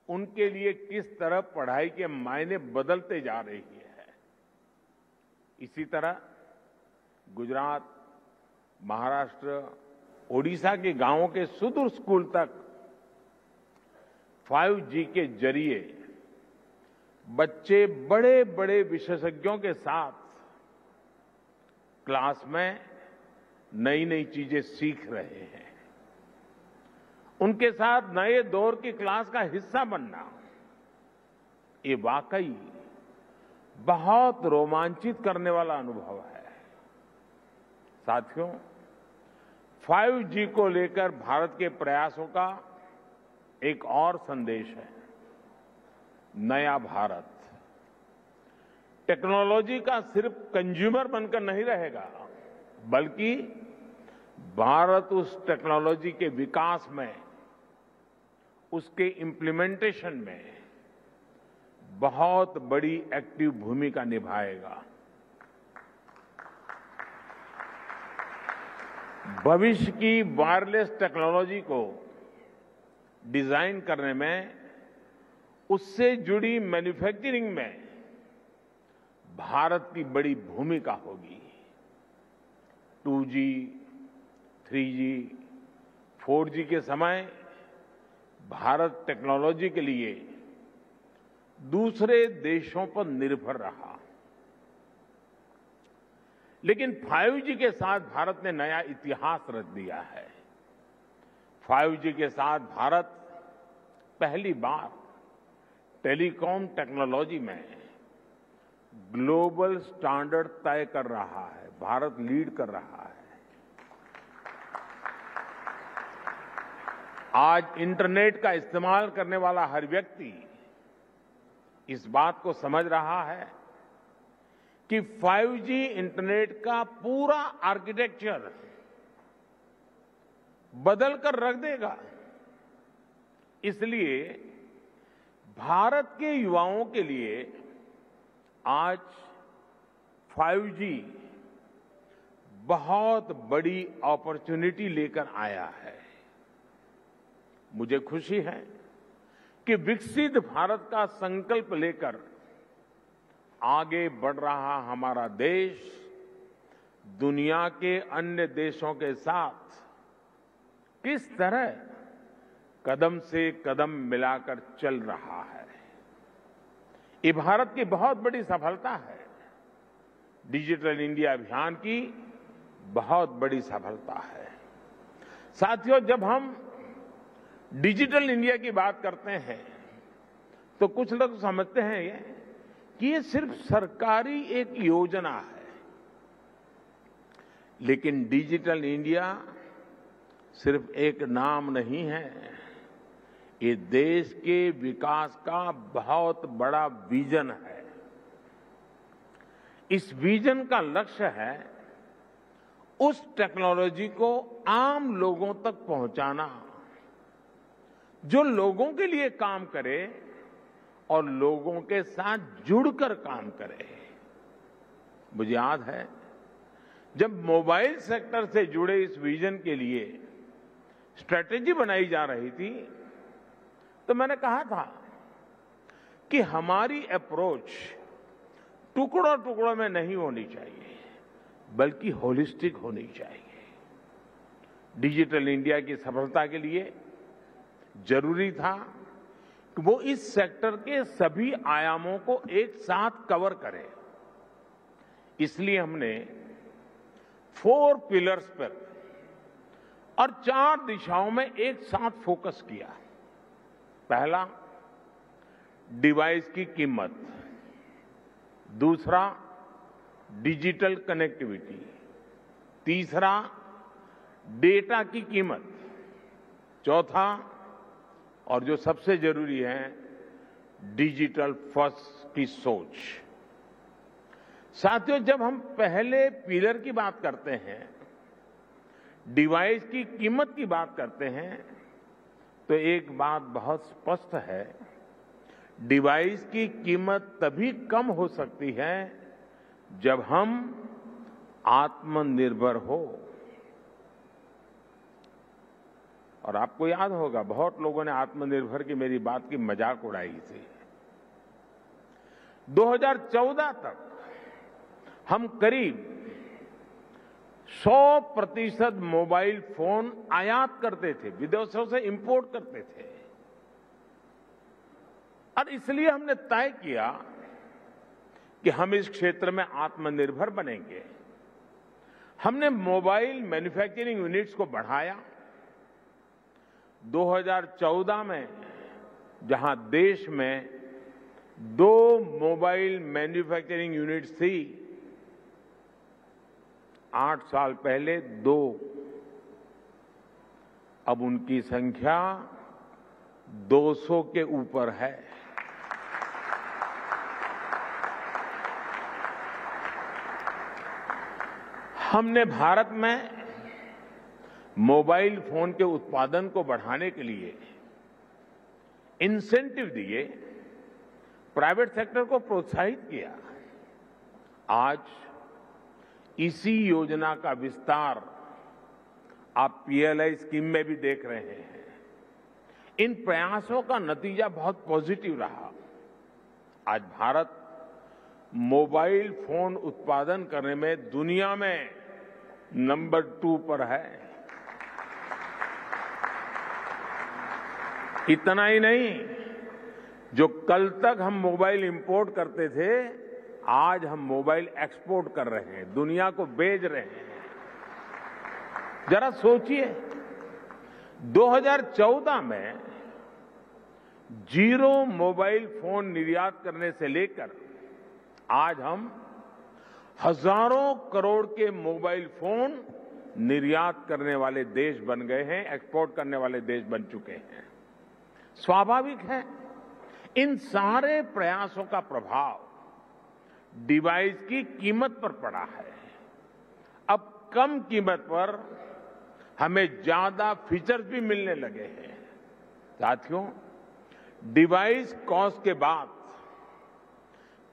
S5: उनके लिए किस तरह पढ़ाई के मायने बदलते जा रही है। इसी तरह गुजरात, महाराष्ट्र, ओडिशा के गांवों के सुदूर स्कूल तक 5G के जरिए बच्चे बड़े बड़े विशेषज्ञों के साथ क्लास में नई नई चीजें सीख रहे हैं। उनके साथ नए दौर की क्लास का हिस्सा बनना, ये वाकई बहुत रोमांचित करने वाला अनुभव है। साथियों, 5G को लेकर भारत के प्रयासों का एक और संदेश है, नया भारत। टेक्नोलॉजी का सिर्फ कंज्यूमर बनकर नहीं रहेगा, बल्कि भारत उस टेक्नोलॉजी के विकास में, उसके इम्प्लीमेंटेशन में बहुत बड़ी एक्टिव भूमिका निभाएगा। भविष्य की वायरलेस टेक्नोलॉजी को डिजाइन करने में, उससे जुड़ी मैन्युफैक्चरिंग में भारत की बड़ी भूमिका होगी। 2G, 3G, 4G के समय भारत टेक्नोलॉजी के लिए दूसरे देशों पर निर्भर रहा, लेकिन 5G के साथ भारत ने नया इतिहास रच दिया है। 5G के साथ भारत पहली बार टेलीकॉम टेक्नोलॉजी में ग्लोबल स्टैंडर्ड तय कर रहा है। भारत लीड कर रहा है। आज इंटरनेट का इस्तेमाल करने वाला हर व्यक्ति इस बात को समझ रहा है कि 5G इंटरनेट का पूरा आर्किटेक्चर बदल कर रख देगा। इसलिए भारत के युवाओं के लिए आज 5G बहुत बड़ी अपॉर्चुनिटी लेकर आया है। मुझे खुशी है कि विकसित भारत का संकल्प लेकर आगे बढ़ रहा हमारा देश दुनिया के अन्य देशों के साथ किस तरह कदम से कदम मिलाकर चल रहा है। ये भारत की बहुत बड़ी सफलता है। डिजिटल इंडिया अभियान की बहुत बड़ी सफलता है। साथियों, जब हम डिजिटल इंडिया की बात करते हैं तो कुछ लोग समझते हैं कि ये सिर्फ सरकारी एक योजना है, लेकिन डिजिटल इंडिया सिर्फ एक नाम नहीं है। ये देश के विकास का बहुत बड़ा विजन है। इस विजन का लक्ष्य है उस टेक्नोलॉजी को आम लोगों तक पहुंचाना, जो लोगों के लिए काम करे और लोगों के साथ जुड़कर काम करे। मुझे याद है जब मोबाइल सेक्टर से जुड़े इस विजन के लिए स्ट्रेटेजी बनाई जा रही थी, तो मैंने कहा था कि हमारी अप्रोच टुकड़ों टुकड़ों में नहीं होनी चाहिए, बल्कि होलिस्टिक होनी चाहिए। डिजिटल इंडिया की सफलता के लिए जरूरी था कि वो इस सेक्टर के सभी आयामों को एक साथ कवर करे। इसलिए हमने 4 पिलर्स पर और 4 दिशाओं में एक साथ फोकस किया। पहला, डिवाइस की कीमत। दूसरा, डिजिटल कनेक्टिविटी। तीसरा, डेटा की कीमत। चौथा, और जो सबसे जरूरी है, डिजिटल फर्स्ट की सोच। साथियों, जब हम पहले पिलर की बात करते हैं, डिवाइस की कीमत की बात करते हैं, तो एक बात बहुत स्पष्ट है, डिवाइस की कीमत तभी कम हो सकती है जब हम आत्मनिर्भर हो। और आपको याद होगा, बहुत लोगों ने आत्मनिर्भर की मेरी बात की मजाक उड़ाई थी। 2014 तक हम करीब 100% मोबाइल फोन आयात करते थे, विदेशों से इंपोर्ट करते थे। और इसलिए हमने तय किया कि हम इस क्षेत्र में आत्मनिर्भर बनेंगे। हमने मोबाइल मैन्युफैक्चरिंग यूनिट्स को बढ़ाया। 2014 में जहां देश में 2 मोबाइल मैन्युफैक्चरिंग यूनिट्स थी, 8 साल पहले 2। अब उनकी संख्या 200 के ऊपर है। हमने भारत में मोबाइल फोन के उत्पादन को बढ़ाने के लिए इंसेंटिव दिए, प्राइवेट सेक्टर को प्रोत्साहित किया। आज इसी योजना का विस्तार आप पीएलआई स्कीम में भी देख रहे हैं। इन प्रयासों का नतीजा बहुत पॉजिटिव रहा। आज भारत मोबाइल फोन उत्पादन करने में दुनिया में नंबर 2 पर है। इतना ही नहीं, जो कल तक हम मोबाइल इंपोर्ट करते थे, आज हम मोबाइल एक्सपोर्ट कर रहे हैं, दुनिया को बेच रहे हैं। जरा सोचिए, 2014 में 0 मोबाइल फोन निर्यात करने से लेकर आज हम हजारों करोड़ के मोबाइल फोन निर्यात करने वाले देश बन गए हैं, एक्सपोर्ट करने वाले देश बन चुके हैं। स्वाभाविक है, इन सारे प्रयासों का प्रभाव डिवाइस की कीमत पर पड़ा है। अब कम कीमत पर हमें ज्यादा फीचर्स भी मिलने लगे हैं। साथियों, डिवाइस कॉस्ट के बाद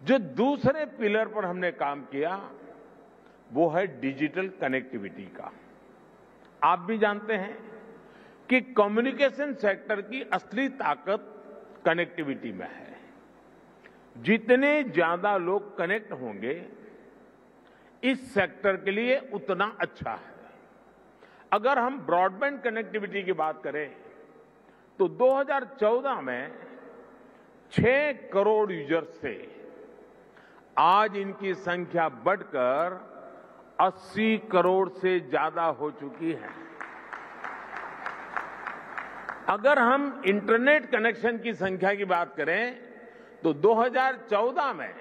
S5: जो दूसरे पिलर पर हमने काम किया, वो है डिजिटल कनेक्टिविटी का। आप भी जानते हैं कि कम्युनिकेशन सेक्टर की असली ताकत कनेक्टिविटी में है। जितने ज्यादा लोग कनेक्ट होंगे, इस सेक्टर के लिए उतना अच्छा है। अगर हम ब्रॉडबैंड कनेक्टिविटी की बात करें, तो 2014 में 6 करोड़ यूजर्स थे। आज इनकी संख्या बढ़कर 80 करोड़ से ज्यादा हो चुकी है। अगर हम इंटरनेट कनेक्शन की संख्या की बात करें, तो 2014 में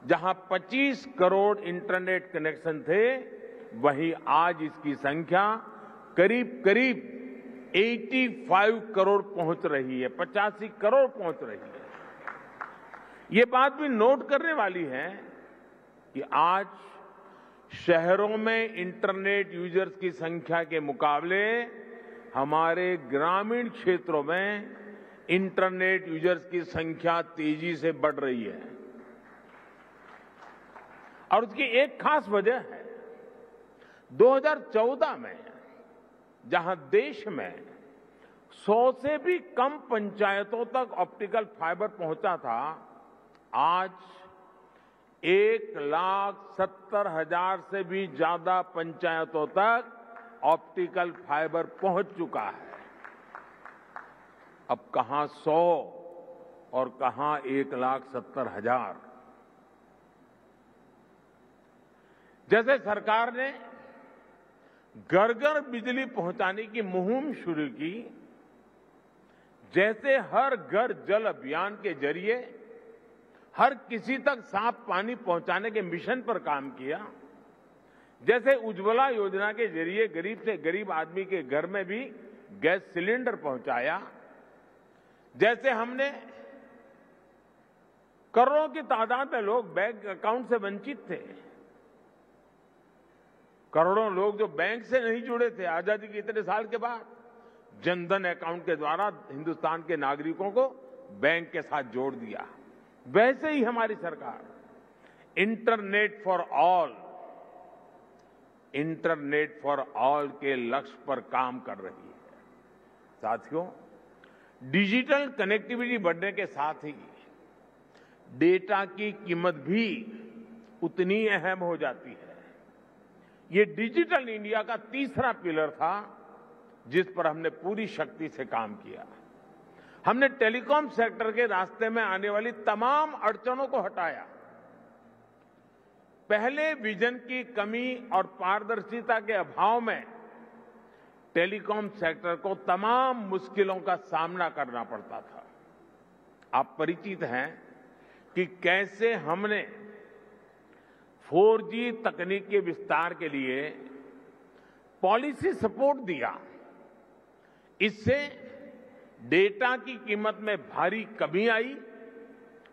S5: जहां 25 करोड़ इंटरनेट कनेक्शन थे, वहीं आज इसकी संख्या करीब करीब 85 करोड़ पहुंच रही है, 85 करोड़ पहुंच रही है। ये बात भी नोट करने वाली है कि आज शहरों में इंटरनेट यूजर्स की संख्या के मुकाबले हमारे ग्रामीण क्षेत्रों में इंटरनेट यूजर्स की संख्या तेजी से बढ़ रही है और उसकी एक खास वजह है 2014 में जहां देश में 100 से भी कम पंचायतों तक ऑप्टिकल फाइबर पहुंचा था, आज 1,70,000 से भी ज्यादा पंचायतों तक ऑप्टिकल फाइबर पहुंच चुका है। अब कहां 100 और कहां 1,70,000। जैसे सरकार ने घर घर बिजली पहुंचाने की मुहिम शुरू की, जैसे हर घर जल अभियान के जरिए हर किसी तक साफ पानी पहुंचाने के मिशन पर काम किया, जैसे उज्ज्वला योजना के जरिए गरीब से गरीब आदमी के घर में भी गैस सिलेंडर पहुंचाया, जैसे हमने करोड़ों की तादाद में लोग बैंक अकाउंट से वंचित थे, करोड़ों लोग जो बैंक से नहीं जुड़े थे, आजादी के इतने साल के बाद जनधन अकाउंट के द्वारा हिंदुस्तान के नागरिकों को बैंक के साथ जोड़ दिया। वैसे ही हमारी सरकार इंटरनेट फॉर ऑल के लक्ष्य पर काम कर रही है। साथियों, डिजिटल कनेक्टिविटी बढ़ने के साथ ही डेटा की कीमत भी उतनी अहम हो जाती है। ये डिजिटल इंडिया का तीसरा पिलर था जिस पर हमने पूरी शक्ति से काम किया। हमने टेलीकॉम सेक्टर के रास्ते में आने वाली तमाम अड़चनों को हटाया। पहले विजन की कमी और पारदर्शिता के अभाव में टेलीकॉम सेक्टर को तमाम मुश्किलों का सामना करना पड़ता था। आप परिचित हैं कि कैसे हमने 4G तकनीक के विस्तार के लिए पॉलिसी सपोर्ट दिया। इससे डेटा की कीमत में भारी कमी आई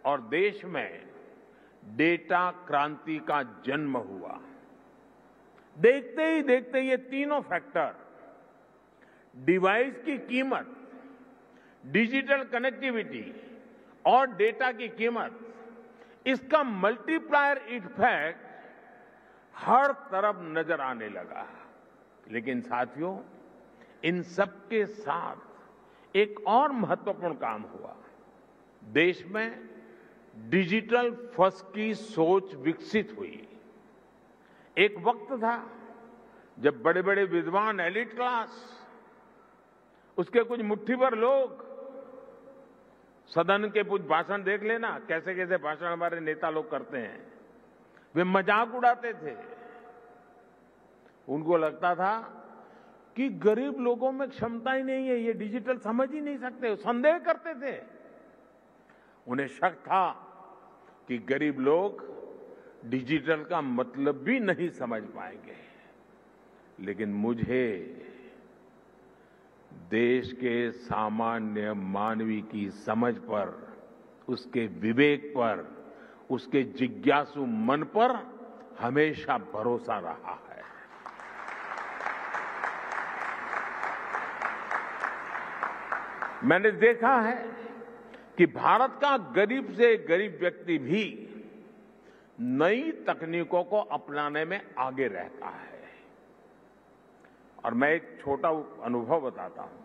S5: और देश में डेटा क्रांति का जन्म हुआ। देखते ही देखते ये तीनों फैक्टर, डिवाइस की कीमत, डिजिटल कनेक्टिविटी और डेटा की कीमत, इसका मल्टीप्लायर इफेक्ट हर तरफ नजर आने लगा। लेकिन साथियों, इन सबके साथ एक और महत्वपूर्ण काम हुआ। देश में डिजिटल फर्स्ट की सोच विकसित हुई। एक वक्त था जब बड़े बड़े विद्वान, एलिट क्लास, उसके कुछ मुट्ठी भर लोग, सदन के कुछ भाषण देख लेना, कैसे कैसे भाषण हमारे नेता लोग करते हैं, वे मजाक उड़ाते थे। उनको लगता था कि गरीब लोगों में क्षमता ही नहीं है, ये डिजिटल समझ ही नहीं सकते, संदेह करते थे। उन्हें शक था कि गरीब लोग डिजिटल का मतलब भी नहीं समझ पाएंगे। लेकिन मुझे देश के सामान्य मानवी की समझ पर, उसके विवेक पर, उसके जिज्ञासु मन पर हमेशा भरोसा रहा है। मैंने देखा है कि भारत का गरीब से गरीब व्यक्ति भी नई तकनीकों को अपनाने में आगे रहता है। और मैं एक छोटा अनुभव बताता हूं।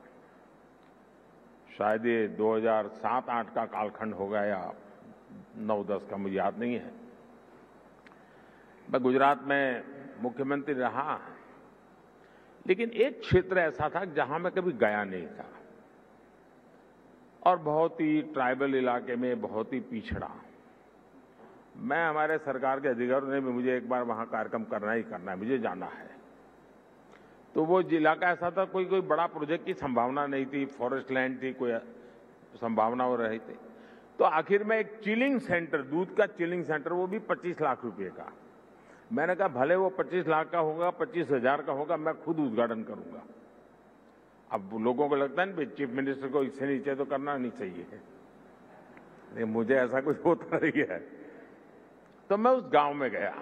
S5: शायद ये 2007-8 का कालखंड होगा या 9-10 का, मुझे याद नहीं है। मैं गुजरात में मुख्यमंत्री रहा, लेकिन एक क्षेत्र ऐसा था जहां मैं कभी गया नहीं था और बहुत ही ट्राइबल इलाके में, बहुत ही पिछड़ा। मैं, हमारे सरकार के अधिकारियों ने भी मुझे एक बार वहां कार्यक्रम करना ही करना है, मुझे जाना है। तो वो इलाका ऐसा था, कोई बड़ा प्रोजेक्ट की संभावना नहीं थी, फॉरेस्ट लैंड थी, कोई संभावना हो रही थी। तो आखिर में एक चिलिंग सेंटर, दूध का चिलिंग सेंटर, वो भी 25 लाख रुपए का। मैंने कहा भले वो 25 लाख का होगा, 25,000 का होगा, मैं खुद उद्घाटन करूंगा। अब लोगों को लगता है ना, चीफ मिनिस्टर को इससे नीचे तो करना नहीं चाहिए, लेकिन मुझे ऐसा कुछ होता नहीं है। तो मैं उस गांव में गया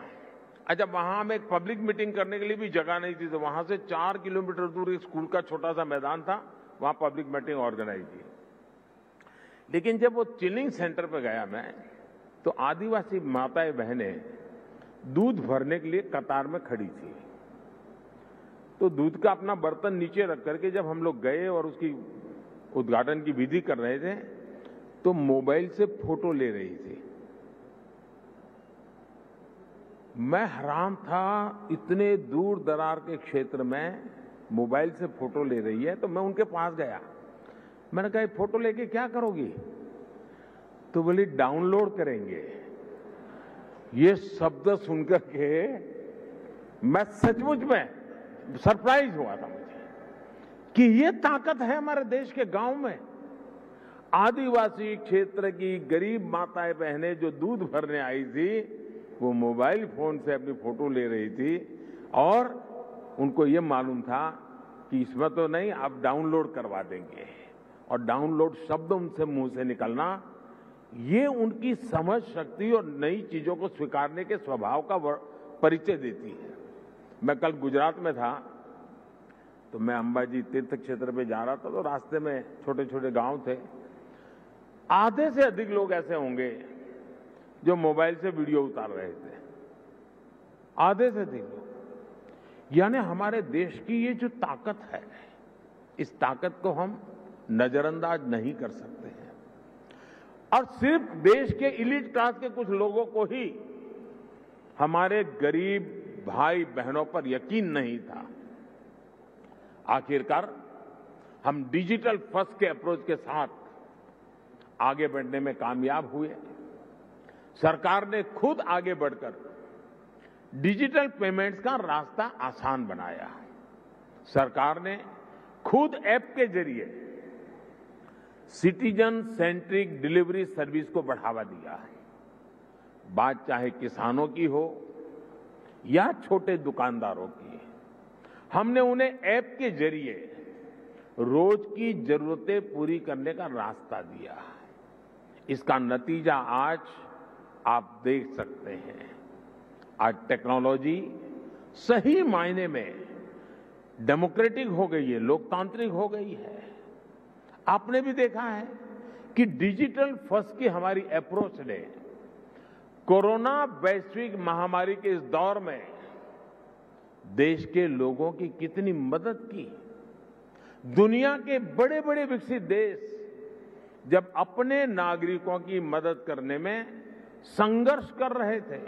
S5: अच्छा, वहां हम एक पब्लिक मीटिंग करने के लिए भी जगह नहीं थी, तो वहां से 4 किलोमीटर दूर एक स्कूल का छोटा सा मैदान था, वहां पब्लिक मीटिंग ऑर्गेनाइज की। लेकिन जब वो चिलिंग सेंटर पे गया मैं, तो आदिवासी माताएं बहनें दूध भरने के लिए कतार में खड़ी थी। तो दूध का अपना बर्तन नीचे रख करके जब हम लोग गए और उसकी उद्घाटन की विधि कर रहे थे, तो मोबाइल से फोटो ले रही थी। मैं हैरान था, इतने दूर दरार के क्षेत्र में मोबाइल से फोटो ले रही है। तो मैं उनके पास गया, मैंने कहा फोटो लेके क्या करोगी? तो बोली डाउनलोड करेंगे। ये शब्द सुनकर के मैं सचमुच में सरप्राइज हुआ था मुझे कि ये ताकत है हमारे देश के गांव में। आदिवासी क्षेत्र की गरीब माताएं बहनें जो दूध भरने आई थी, वो मोबाइल फोन से अपनी फोटो ले रही थी और उनको ये मालूम था कि इसमें तो नहीं, आप डाउनलोड करवा देंगे। और डाउनलोड शब्द उनसे मुंह से निकलना, ये उनकी समझ शक्ति और नई चीजों को स्वीकारने के स्वभाव का परिचय देती है। मैं कल गुजरात में था, तो मैं अंबाजी तीर्थ क्षेत्र पे जा रहा था, तो रास्ते में छोटे छोटे गांव थे। आधे से अधिक लोग ऐसे होंगे जो मोबाइल से वीडियो उतार रहे थे, आधे से अधिक लोग। यानी हमारे देश की ये जो ताकत है, इस ताकत को हम नजरअंदाज नहीं कर सकते हैं। और सिर्फ देश के इलीट क्लास के कुछ लोगों को ही हमारे गरीब भाई बहनों पर यकीन नहीं था। आखिरकार हम डिजिटल फर्स्ट के अप्रोच के साथ आगे बढ़ने में कामयाब हुए। सरकार ने खुद आगे बढ़कर डिजिटल पेमेंट्स का रास्ता आसान बनाया। सरकार ने खुद ऐप के जरिए सिटीजन सेंट्रिक डिलीवरी सर्विस को बढ़ावा दिया है। बात चाहे किसानों की हो या छोटे दुकानदारों की, हमने उन्हें ऐप के जरिए रोज की जरूरतें पूरी करने का रास्ता दिया। इसका नतीजा आज आप देख सकते हैं। आज टेक्नोलॉजी सही मायने में डेमोक्रेटिक हो गई है, लोकतांत्रिक हो गई है। आपने भी देखा है कि डिजिटल फर्स्ट की हमारी अप्रोच ने कोरोना वैश्विक महामारी के इस दौर में देश के लोगों की कितनी मदद की। दुनिया के बड़े बड़े विकसित देश जब अपने नागरिकों की मदद करने में संघर्ष कर रहे थे,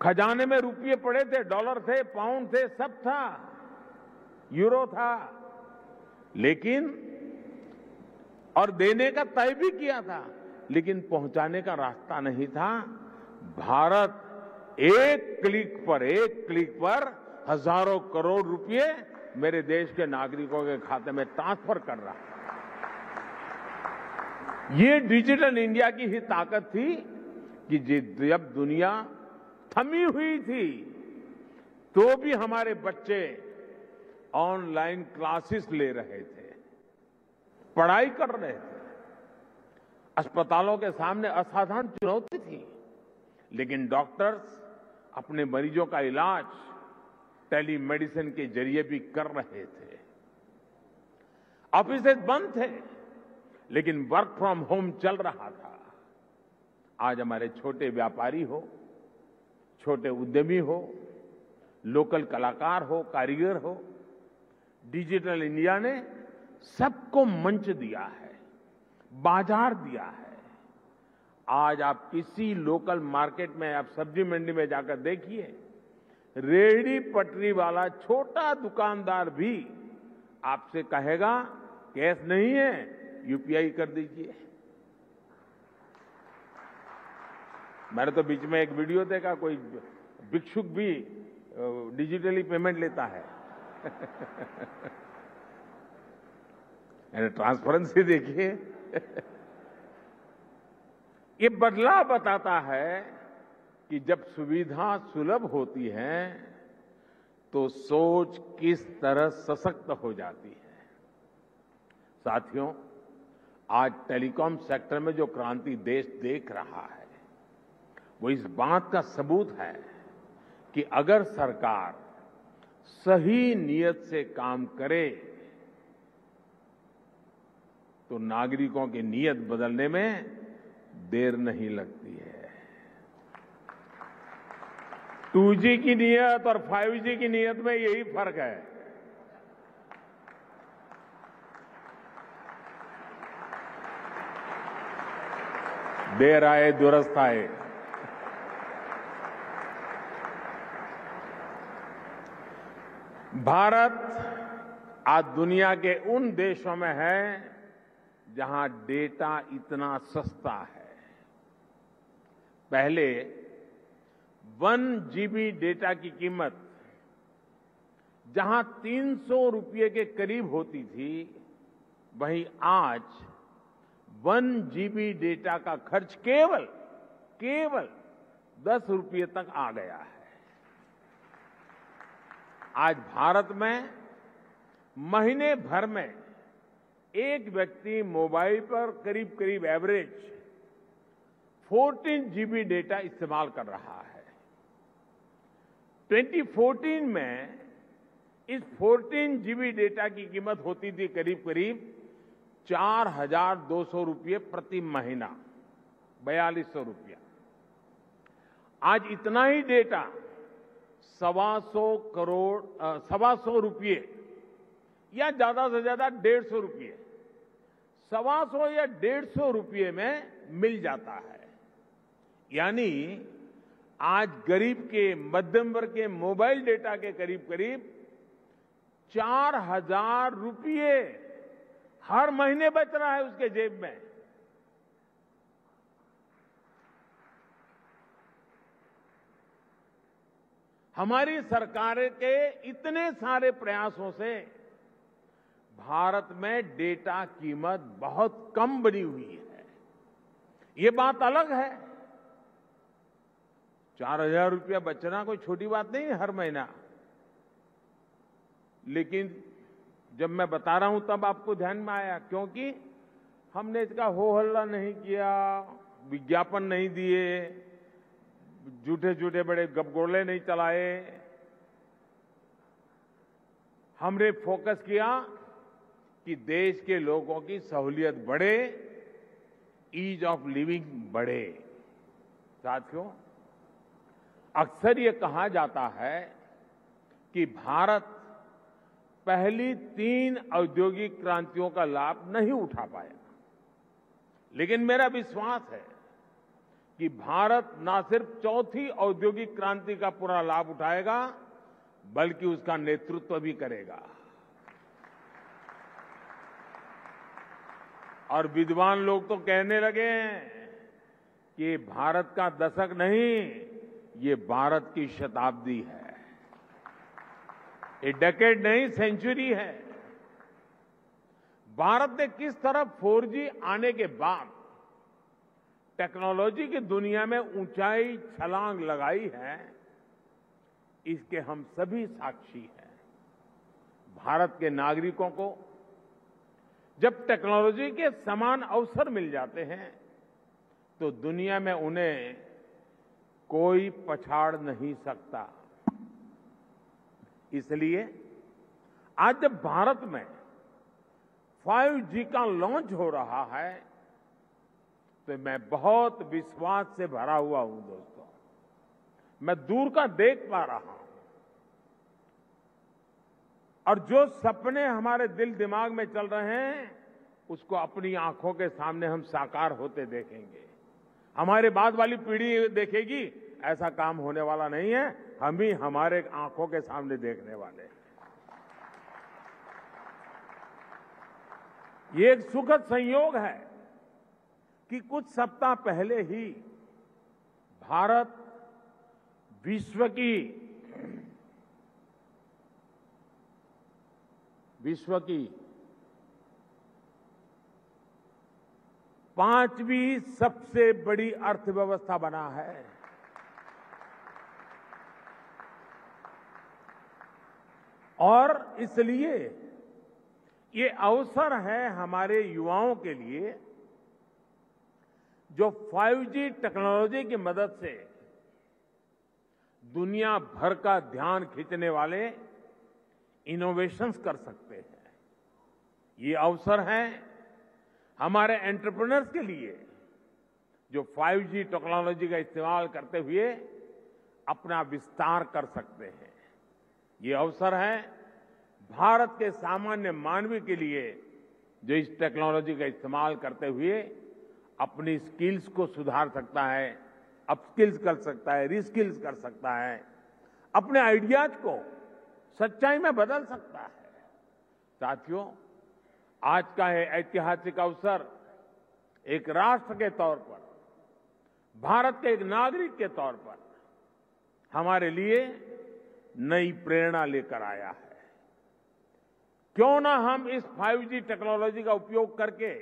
S5: खजाने में रुपये पड़े थे, डॉलर थे, पाउंड थे, सब था, यूरो था, लेकिन और देने का तय भी किया था, लेकिन पहुंचाने का रास्ता नहीं था। भारत एक क्लिक पर हजारों करोड़ रुपए मेरे देश के नागरिकों के खाते में ट्रांसफर कर रहा है। ये डिजिटल इंडिया की ही ताकत थी कि जब दुनिया थमी हुई थी, तो भी हमारे बच्चे ऑनलाइन क्लासेस ले रहे थे, पढ़ाई कर रहे थे। अस्पतालों के सामने असाधारण चुनौती थी, लेकिन डॉक्टर्स अपने मरीजों का इलाज टेलीमेडिसिन के जरिए भी कर रहे थे। ऑफिसेज बंद थे, लेकिन वर्क फ्रॉम होम चल रहा था। आज हमारे छोटे व्यापारी हो, छोटे उद्यमी हो, लोकल कलाकार हो, कारीगर हो, डिजिटल इंडिया ने सबको मंच दिया है, बाजार दिया है। आज आप किसी लोकल मार्केट में, आप सब्जी मंडी में जाकर देखिए, रेहड़ी पटरी वाला छोटा दुकानदार भी आपसे कहेगा कैश नहीं है, यूपीआई कर दीजिए। मैंने तो बीच में एक वीडियो देखा, कोई भिक्षुक भी डिजिटली पेमेंट लेता है। ट्रांसपेरेंसी देखिए। ये बदलाव बताता है कि जब सुविधा सुलभ होती है तो सोच किस तरह सशक्त हो जाती है। साथियों, आज टेलीकॉम सेक्टर में जो क्रांति देश देख रहा है, वो इस बात का सबूत है कि अगर सरकार सही नीयत से काम करे तो नागरिकों की नीयत बदलने में देर नहीं लगती है। 2G की नीयत और 5G की नीयत में यही फर्क है। देर आए दुरुस्त आए। भारत आज दुनिया के उन देशों में है जहां डेटा इतना सस्ता है। पहले 1 GB डेटा की कीमत जहां 300 रुपये के करीब होती थी, वहीं आज 1 GB डेटा का खर्च केवल 10 रुपये तक आ गया है। आज भारत में महीने भर में एक व्यक्ति मोबाइल पर करीब एवरेज 14 GB डेटा इस्तेमाल कर रहा है। 2014 में इस 14 GB डेटा की कीमत होती थी करीब 4,200 रुपये प्रति महीना, 4,200 रुपया। आज इतना ही डेटा 125 रुपये या ज्यादा से ज्यादा 150 रुपये, 125 या 150 रुपये में मिल जाता है। यानी आज गरीब के, मध्यम वर्ग के मोबाइल डेटा के करीब 4,000 रुपये हर महीने बच रहा है उसके जेब में। हमारी सरकार के इतने सारे प्रयासों से भारत में डेटा कीमत बहुत कम बनी हुई है। ये बात अलग है, 4,000 रुपया बचना कोई छोटी बात नहीं है हर महीना। लेकिन जब मैं बता रहा हूं तब आपको ध्यान में आया, क्योंकि हमने इसका हो हल्ला नहीं किया, विज्ञापन नहीं दिए, झूठे बड़े गपगोले नहीं चलाए। हमने फोकस किया कि देश के लोगों की सहूलियत बढ़े, ईज ऑफ लिविंग बढ़े। साथियों, अक्सर ये कहा जाता है कि भारत पहली 3 औद्योगिक क्रांतियों का लाभ नहीं उठा पाया, लेकिन मेरा विश्वास है कि भारत न सिर्फ चौथी औद्योगिक क्रांति का पूरा लाभ उठाएगा, बल्कि उसका नेतृत्व भी करेगा। और विद्वान लोग तो कहने लगे हैं कि ये भारत का दशक नहीं, ये भारत की शताब्दी है। ये डेकेड नहीं, सेंचुरी है। भारत ने किस तरह 4G आने के बाद टेक्नोलॉजी की दुनिया में ऊंचाई छलांग लगाई है, इसके हम सभी साक्षी हैं। भारत के नागरिकों को जब टेक्नोलॉजी के समान अवसर मिल जाते हैं तो दुनिया में उन्हें कोई पछाड़ नहीं सकता। इसलिए आज जब भारत में 5G का लॉन्च हो रहा है तो मैं बहुत विश्वास से भरा हुआ हूं दोस्तों। मैं दूर का देख पा रहा हूं और जो सपने हमारे दिल दिमाग में चल रहे हैं उसको अपनी आंखों के सामने हम साकार होते देखेंगे। हमारे बाद वाली पीढ़ी देखेगी, ऐसा काम होने वाला नहीं है, हम ही हमारे आंखों के सामने देखने वाले हैं। ये एक सुखद संयोग है कि कुछ सप्ताह पहले ही भारत विश्व की 5वीं सबसे बड़ी अर्थव्यवस्था बना है। और इसलिए ये अवसर है हमारे युवाओं के लिए जो 5G टेक्नोलॉजी की मदद से दुनिया भर का ध्यान खींचने वाले इनोवेशंस कर सकते हैं। ये अवसर है हमारे एंटरप्रेन्योर्स के लिए जो 5G टेक्नोलॉजी का इस्तेमाल करते हुए अपना विस्तार कर सकते हैं। ये अवसर है भारत के सामान्य मानवी के लिए जो इस टेक्नोलॉजी का इस्तेमाल करते हुए अपनी स्किल्स को सुधार सकता है, अपस्किल्स कर सकता है, रीस्किल्स कर सकता है, अपने आइडियाज को सच्चाई में बदल सकता है। साथियों, आज का ये ऐतिहासिक अवसर एक राष्ट्र के तौर पर, भारत के एक नागरिक के तौर पर हमारे लिए नई प्रेरणा लेकर आया है। क्यों ना हम इस 5G टेक्नोलॉजी का उपयोग करके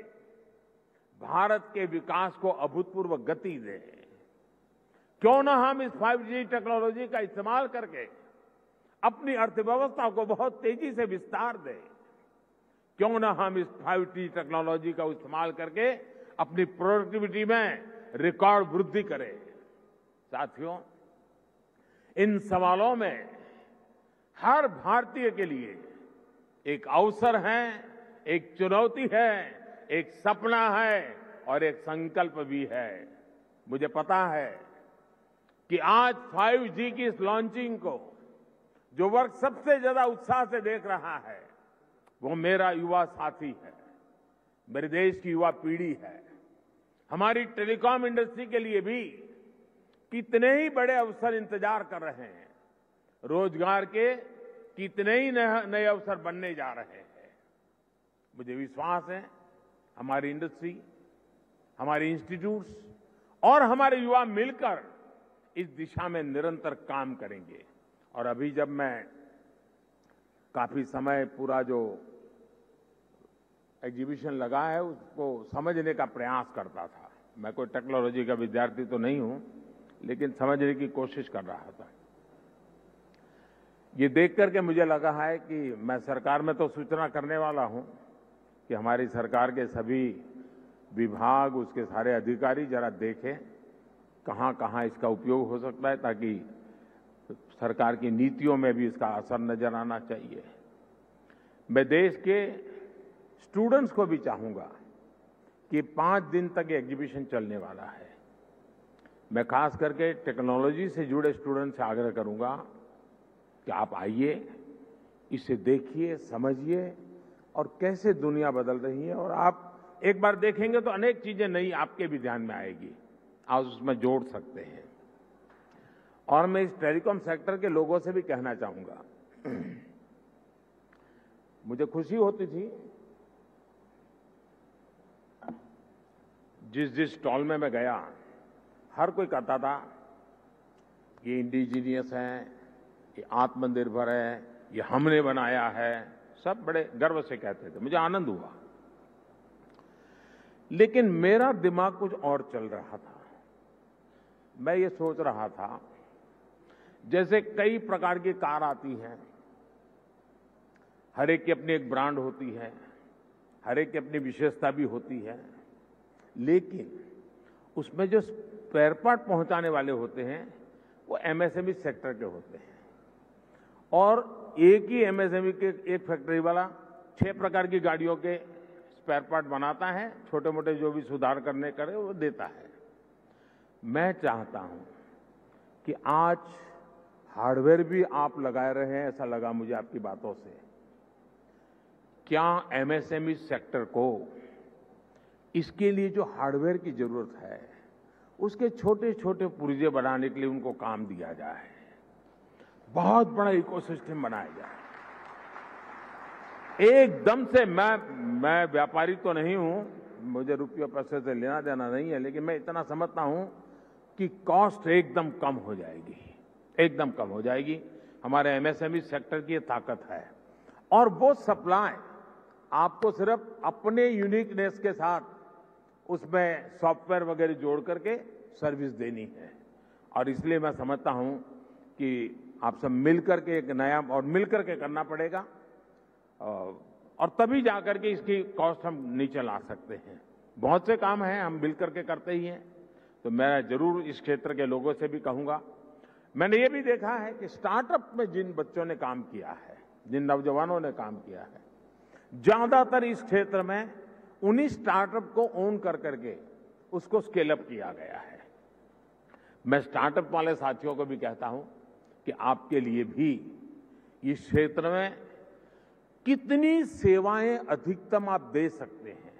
S5: भारत के विकास को अभूतपूर्व गति दें। क्यों ना हम इस 5G टेक्नोलॉजी का इस्तेमाल करके अपनी अर्थव्यवस्था को बहुत तेजी से विस्तार दें। क्यों ना हम इस 5G टेक्नोलॉजी का इस्तेमाल करके अपनी प्रोडक्टिविटी में रिकॉर्ड वृद्धि करें। साथियों, इन सवालों में हर भारतीय के लिए एक अवसर है, एक चुनौती है, एक सपना है और एक संकल्प भी है। मुझे पता है कि आज 5G की इस लॉन्चिंग को जो वर्ग सबसे ज्यादा उत्साह से देख रहा है वो मेरा युवा साथी है, मेरे देश की युवा पीढ़ी है। हमारी टेलीकॉम इंडस्ट्री के लिए भी कितने ही बड़े अवसर इंतजार कर रहे हैं। रोजगार के कितने ही नए अवसर बनने जा रहे हैं। मुझे विश्वास है हमारी इंडस्ट्री, हमारे इंस्टीट्यूट्स और हमारे युवा मिलकर इस दिशा में निरंतर काम करेंगे। और अभी जब मैं काफी समय पूरा जो एग्जीबिशन लगा है उसको समझने का प्रयास करता था। मैं कोई टेक्नोलॉजी का विद्यार्थी तो नहीं हूं, लेकिन समझने की कोशिश कर रहा था। ये देख करके मुझे लगा है कि मैं सरकार में तो सूचना करने वाला हूं कि हमारी सरकार के सभी विभाग, उसके सारे अधिकारी जरा देखें कहां कहां इसका उपयोग हो सकता है, ताकि सरकार की नीतियों में भी इसका असर नजर आना चाहिए। मैं देश के स्टूडेंट्स को भी चाहूंगा कि 5 दिन तक ये एग्जीबिशन चलने वाला है। मैं खास करके टेक्नोलॉजी से जुड़े स्टूडेंट से आग्रह करूंगा कि आप आइए, इसे देखिए, समझिए और कैसे दुनिया बदल रही है। और आप एक बार देखेंगे तो अनेक चीजें नई आपके भी ध्यान में आएगी, आप उसमें जोड़ सकते हैं। और मैं इस टेलीकॉम सेक्टर के लोगों से भी कहना चाहूंगा, मुझे खुशी होती थी जिस स्टॉल में मैं गया, हर कोई कहता था ये इंडिजीनियस है, ये आत्मनिर्भर है, ये हमने बनाया है। सब बड़े गर्व से कहते थे, मुझे आनंद हुआ। लेकिन मेरा दिमाग कुछ और चल रहा था। मैं ये सोच रहा था, जैसे कई प्रकार की कार आती हैं, हर एक की अपनी एक ब्रांड होती है, हर एक की अपनी विशेषता भी होती है, लेकिन उसमें जो स्पेयर पार्ट पहुंचाने वाले होते हैं वो एमएसएमई सेक्टर के होते हैं। और एक ही एमएसएमई के एक फैक्ट्री वाला 6 प्रकार की गाड़ियों के स्पेयर पार्ट बनाता है, छोटे मोटे जो भी सुधार करने करे वो देता है। मैं चाहता हूं कि आज हार्डवेयर भी आप लगाए रहे हैं, ऐसा लगा मुझे आपकी बातों से। क्या एमएसएमई सेक्टर को इसके लिए जो हार्डवेयर की जरूरत है उसके छोटे छोटे पुर्जे बनाने के लिए उनको काम दिया जाए, बहुत बड़ा इकोसिस्टम बनाया जाए। एकदम से मैं व्यापारी तो नहीं हूं, मुझे रुपये पैसे से लेना देना नहीं है, लेकिन मैं इतना समझता हूं कि कॉस्ट एकदम कम हो जाएगी, एकदम कम हो जाएगी। हमारे एमएसएमई सेक्टर की ये ताकत है। और वो सप्लाई आपको सिर्फ अपने यूनिकनेस के साथ उसमें सॉफ्टवेयर वगैरह जोड़ करके सर्विस देनी है। और इसलिए मैं समझता हूं कि आप सब मिलकर के एक नया और मिलकर के करना पड़ेगा, और तभी जाकर के इसकी कॉस्ट हम नीचे ला सकते हैं। बहुत से काम हैं हम मिलकर के करते ही हैं, तो मैं जरूर इस क्षेत्र के लोगों से भी कहूंगा। मैंने ये भी देखा है कि स्टार्टअप में जिन बच्चों ने काम किया है, जिन नौजवानों ने काम किया है, ज्यादातर इस क्षेत्र में उन्हीं स्टार्टअप को ओन कर करके उसको स्केल अप किया गया है। मैं स्टार्टअप वाले साथियों को भी कहता हूं कि आपके लिए भी इस क्षेत्र में कितनी सेवाएं अधिकतम आप दे सकते हैं,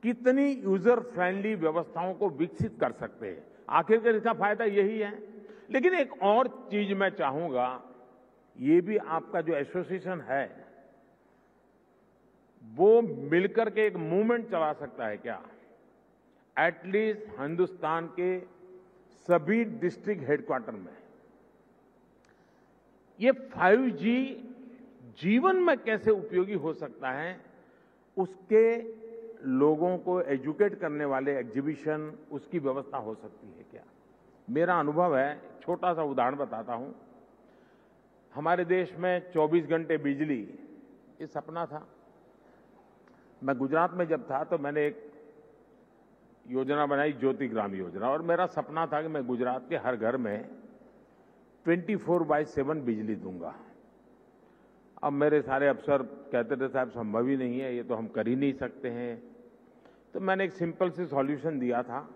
S5: कितनी यूजर फ्रेंडली व्यवस्थाओं को विकसित कर सकते हैं, आखिरकार इसका फायदा यही है। लेकिन एक और चीज मैं चाहूंगा, ये भी आपका जो एसोसिएशन है वो मिलकर के एक मूवमेंट चला सकता है क्या? एटलीस्ट हिंदुस्तान के सभी डिस्ट्रिक्ट हेडक्वार्टर में ये 5G जीवन में कैसे उपयोगी हो सकता है, उसके लोगों को एजुकेट करने वाले एग्जीबिशन, उसकी व्यवस्था हो सकती है क्या? मेरा अनुभव है, छोटा सा उदाहरण बताता हूं। हमारे देश में 24 घंटे बिजली, ये सपना था। मैं गुजरात में जब था तो मैंने एक योजना बनाई, ज्योति ग्राम योजना, और मेरा सपना था कि मैं गुजरात के हर घर में 24/7 बिजली दूंगा। अब मेरे सारे अफसर कहते थे साहब संभव ही नहीं है, ये तो हम कर ही नहीं सकते हैं। तो मैंने एक सिंपल सी सॉल्यूशन दिया था।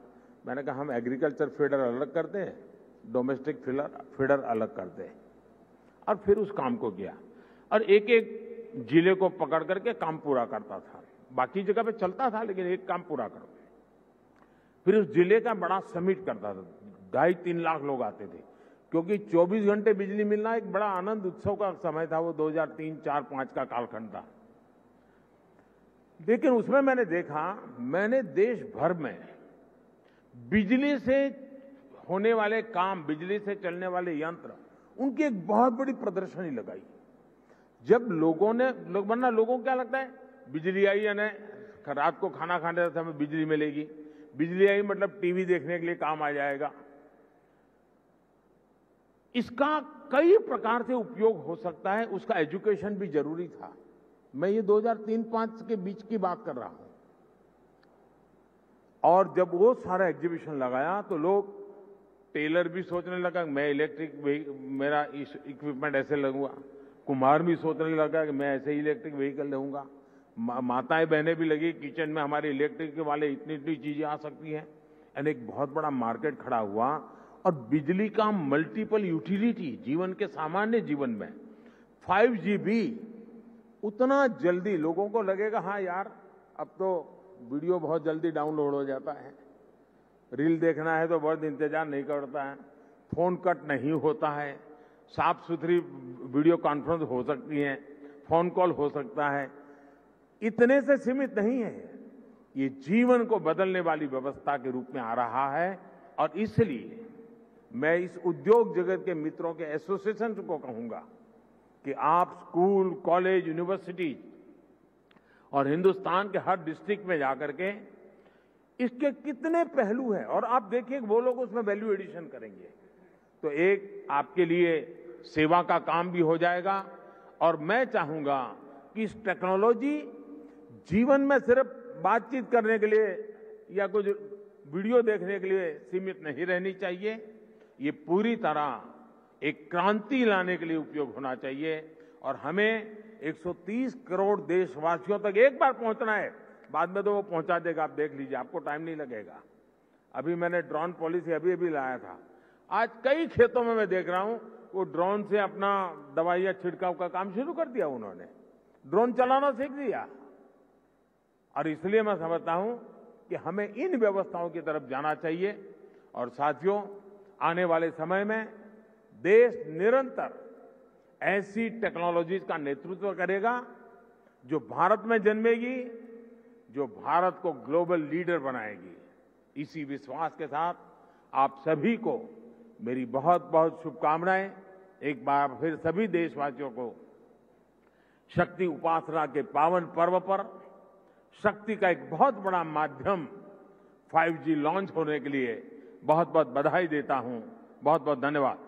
S5: मैंने कहा हम एग्रीकल्चर फीडर अलग कर दें, डोमेस्टिक फीडर अलग कर दें, और फिर उस काम को किया और एक एक जिले को पकड़ करके काम पूरा करता था। बाकी जगह पे चलता था लेकिन एक काम पूरा करो। फिर उस जिले का बड़ा समिट करता था, 2.5-3 लाख लोग आते थे, क्योंकि 24 घंटे बिजली मिलना एक बड़ा आनंद उत्सव का समय था। वो 2003, 4, 5 का कालखंड था। लेकिन उसमें मैंने देखा, मैंने देश भर में बिजली से होने वाले काम, बिजली से चलने वाले यंत्र, उनकी एक बहुत बड़ी प्रदर्शनी लगाई। जब लोगों ने, वरना लोगों को क्या लगता है, बिजली आई यानी रात को खाना खाने का समय बिजली मिलेगी, बिजली आई मतलब टीवी देखने के लिए काम आ जाएगा। इसका कई प्रकार से उपयोग हो सकता है, उसका एजुकेशन भी जरूरी था। मैं ये 2003-5 के बीच की बात कर रहा हूं। और जब वो सारा एग्जीबिशन लगाया तो लोग, टेलर भी सोचने लगा मैं इलेक्ट्रिक, मेरा इक्विपमेंट ऐसे लगूंगा, कुम्हार भी सोचने लगा कि मैं ऐसे ही इलेक्ट्रिक व्हीकल लूंगा, माताएं बहनें भी लगी किचन में हमारे इलेक्ट्रिक वाले इतनी चीजें आ सकती हैं। यानी एक बहुत बड़ा मार्केट खड़ा हुआ। और बिजली का मल्टीपल यूटिलिटी जीवन के सामान्य जीवन में 5G भी उतना जल्दी, लोगों को लगेगा हाँ यार अब तो वीडियो बहुत जल्दी डाउनलोड हो जाता है, रील देखना है तो बहुत इंतजार नहीं करता है, फोन कट नहीं होता है, साफ सुथरी वीडियो कॉन्फ्रेंस हो सकती है, फोन कॉल हो सकता है। इतने से सीमित नहीं है, ये जीवन को बदलने वाली व्यवस्था के रूप में आ रहा है। और इसलिए मैं इस उद्योग जगत के मित्रों के एसोसिएशन को कहूंगा कि आप स्कूल, कॉलेज, यूनिवर्सिटी और हिंदुस्तान के हर डिस्ट्रिक्ट में जाकर के इसके कितने पहलू हैं, और आप देखिए वो लोग उसमें वैल्यू एडिशन करेंगे तो एक आपके लिए सेवा का काम भी हो जाएगा। और मैं चाहूंगा कि इस टेक्नोलॉजी जीवन में सिर्फ बातचीत करने के लिए या कुछ वीडियो देखने के लिए सीमित नहीं रहनी चाहिए, ये पूरी तरह एक क्रांति लाने के लिए उपयोग होना चाहिए। और हमें 130 करोड़ देशवासियों तक एक बार पहुंचना है, बाद में तो वो पहुंचा देगा, आप देख लीजिए, आपको टाइम नहीं लगेगा। अभी मैंने ड्रोन पॉलिसी अभी लाया था, आज कई खेतों में मैं देख रहा हूं वो ड्रोन से अपना दवाइयां छिड़काव का काम शुरू कर दिया, उन्होंने ड्रोन चलाना सीख दिया। और इसलिए मैं समझता हूं कि हमें इन व्यवस्थाओं की तरफ जाना चाहिए। और साथियों, आने वाले समय में देश निरंतर ऐसी टेक्नोलॉजीज का नेतृत्व करेगा जो भारत में जन्मेगी, जो भारत को ग्लोबल लीडर बनाएगी। इसी विश्वास के साथ आप सभी को मेरी बहुत बहुत शुभकामनाएं। एक बार फिर सभी देशवासियों को शक्ति उपासना के पावन पर्व पर शक्ति का एक बहुत बड़ा माध्यम 5G लॉन्च होने के लिए बहुत बहुत बधाई देता हूं। बहुत बहुत धन्यवाद।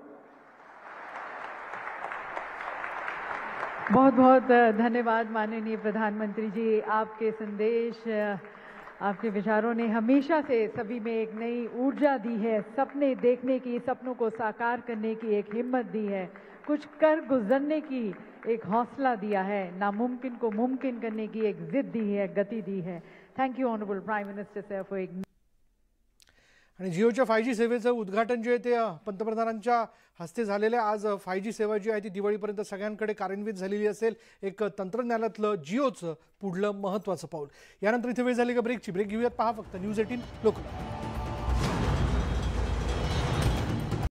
S3: बहुत बहुत धन्यवाद माननीय प्रधानमंत्री जी। आपके संदेश आपके विचारों ने हमेशा से सभी में एक नई ऊर्जा दी है, सपने देखने की, सपनों को साकार करने की एक हिम्मत दी है, कुछ कर गुजरने की एक हौसला दिया है, नामुमकिन को मुमकिन करने की एक जिद दी है, गति दी है. Thank you honourable prime minister sir for एक.
S15: आणि जिओच्या 5G सेवेचं उद्घाटन जे आहे ते पंतप्रधानांच्या हस्ते झालेलं आहे. आज 5G सेवा जी आहे ती दिवाळीपर्यंत सगळ्यांकडे कार्यान्वित झालेली असेल. एक तंत्रज्ञानातलं जिओचं पुढलं महत्त्वाचं पाऊल. यानंतर इथे वेळ झाली का ब्रेकची. ब्रेक घेऊयात. पहा फक्त न्यूज 18 लोकल.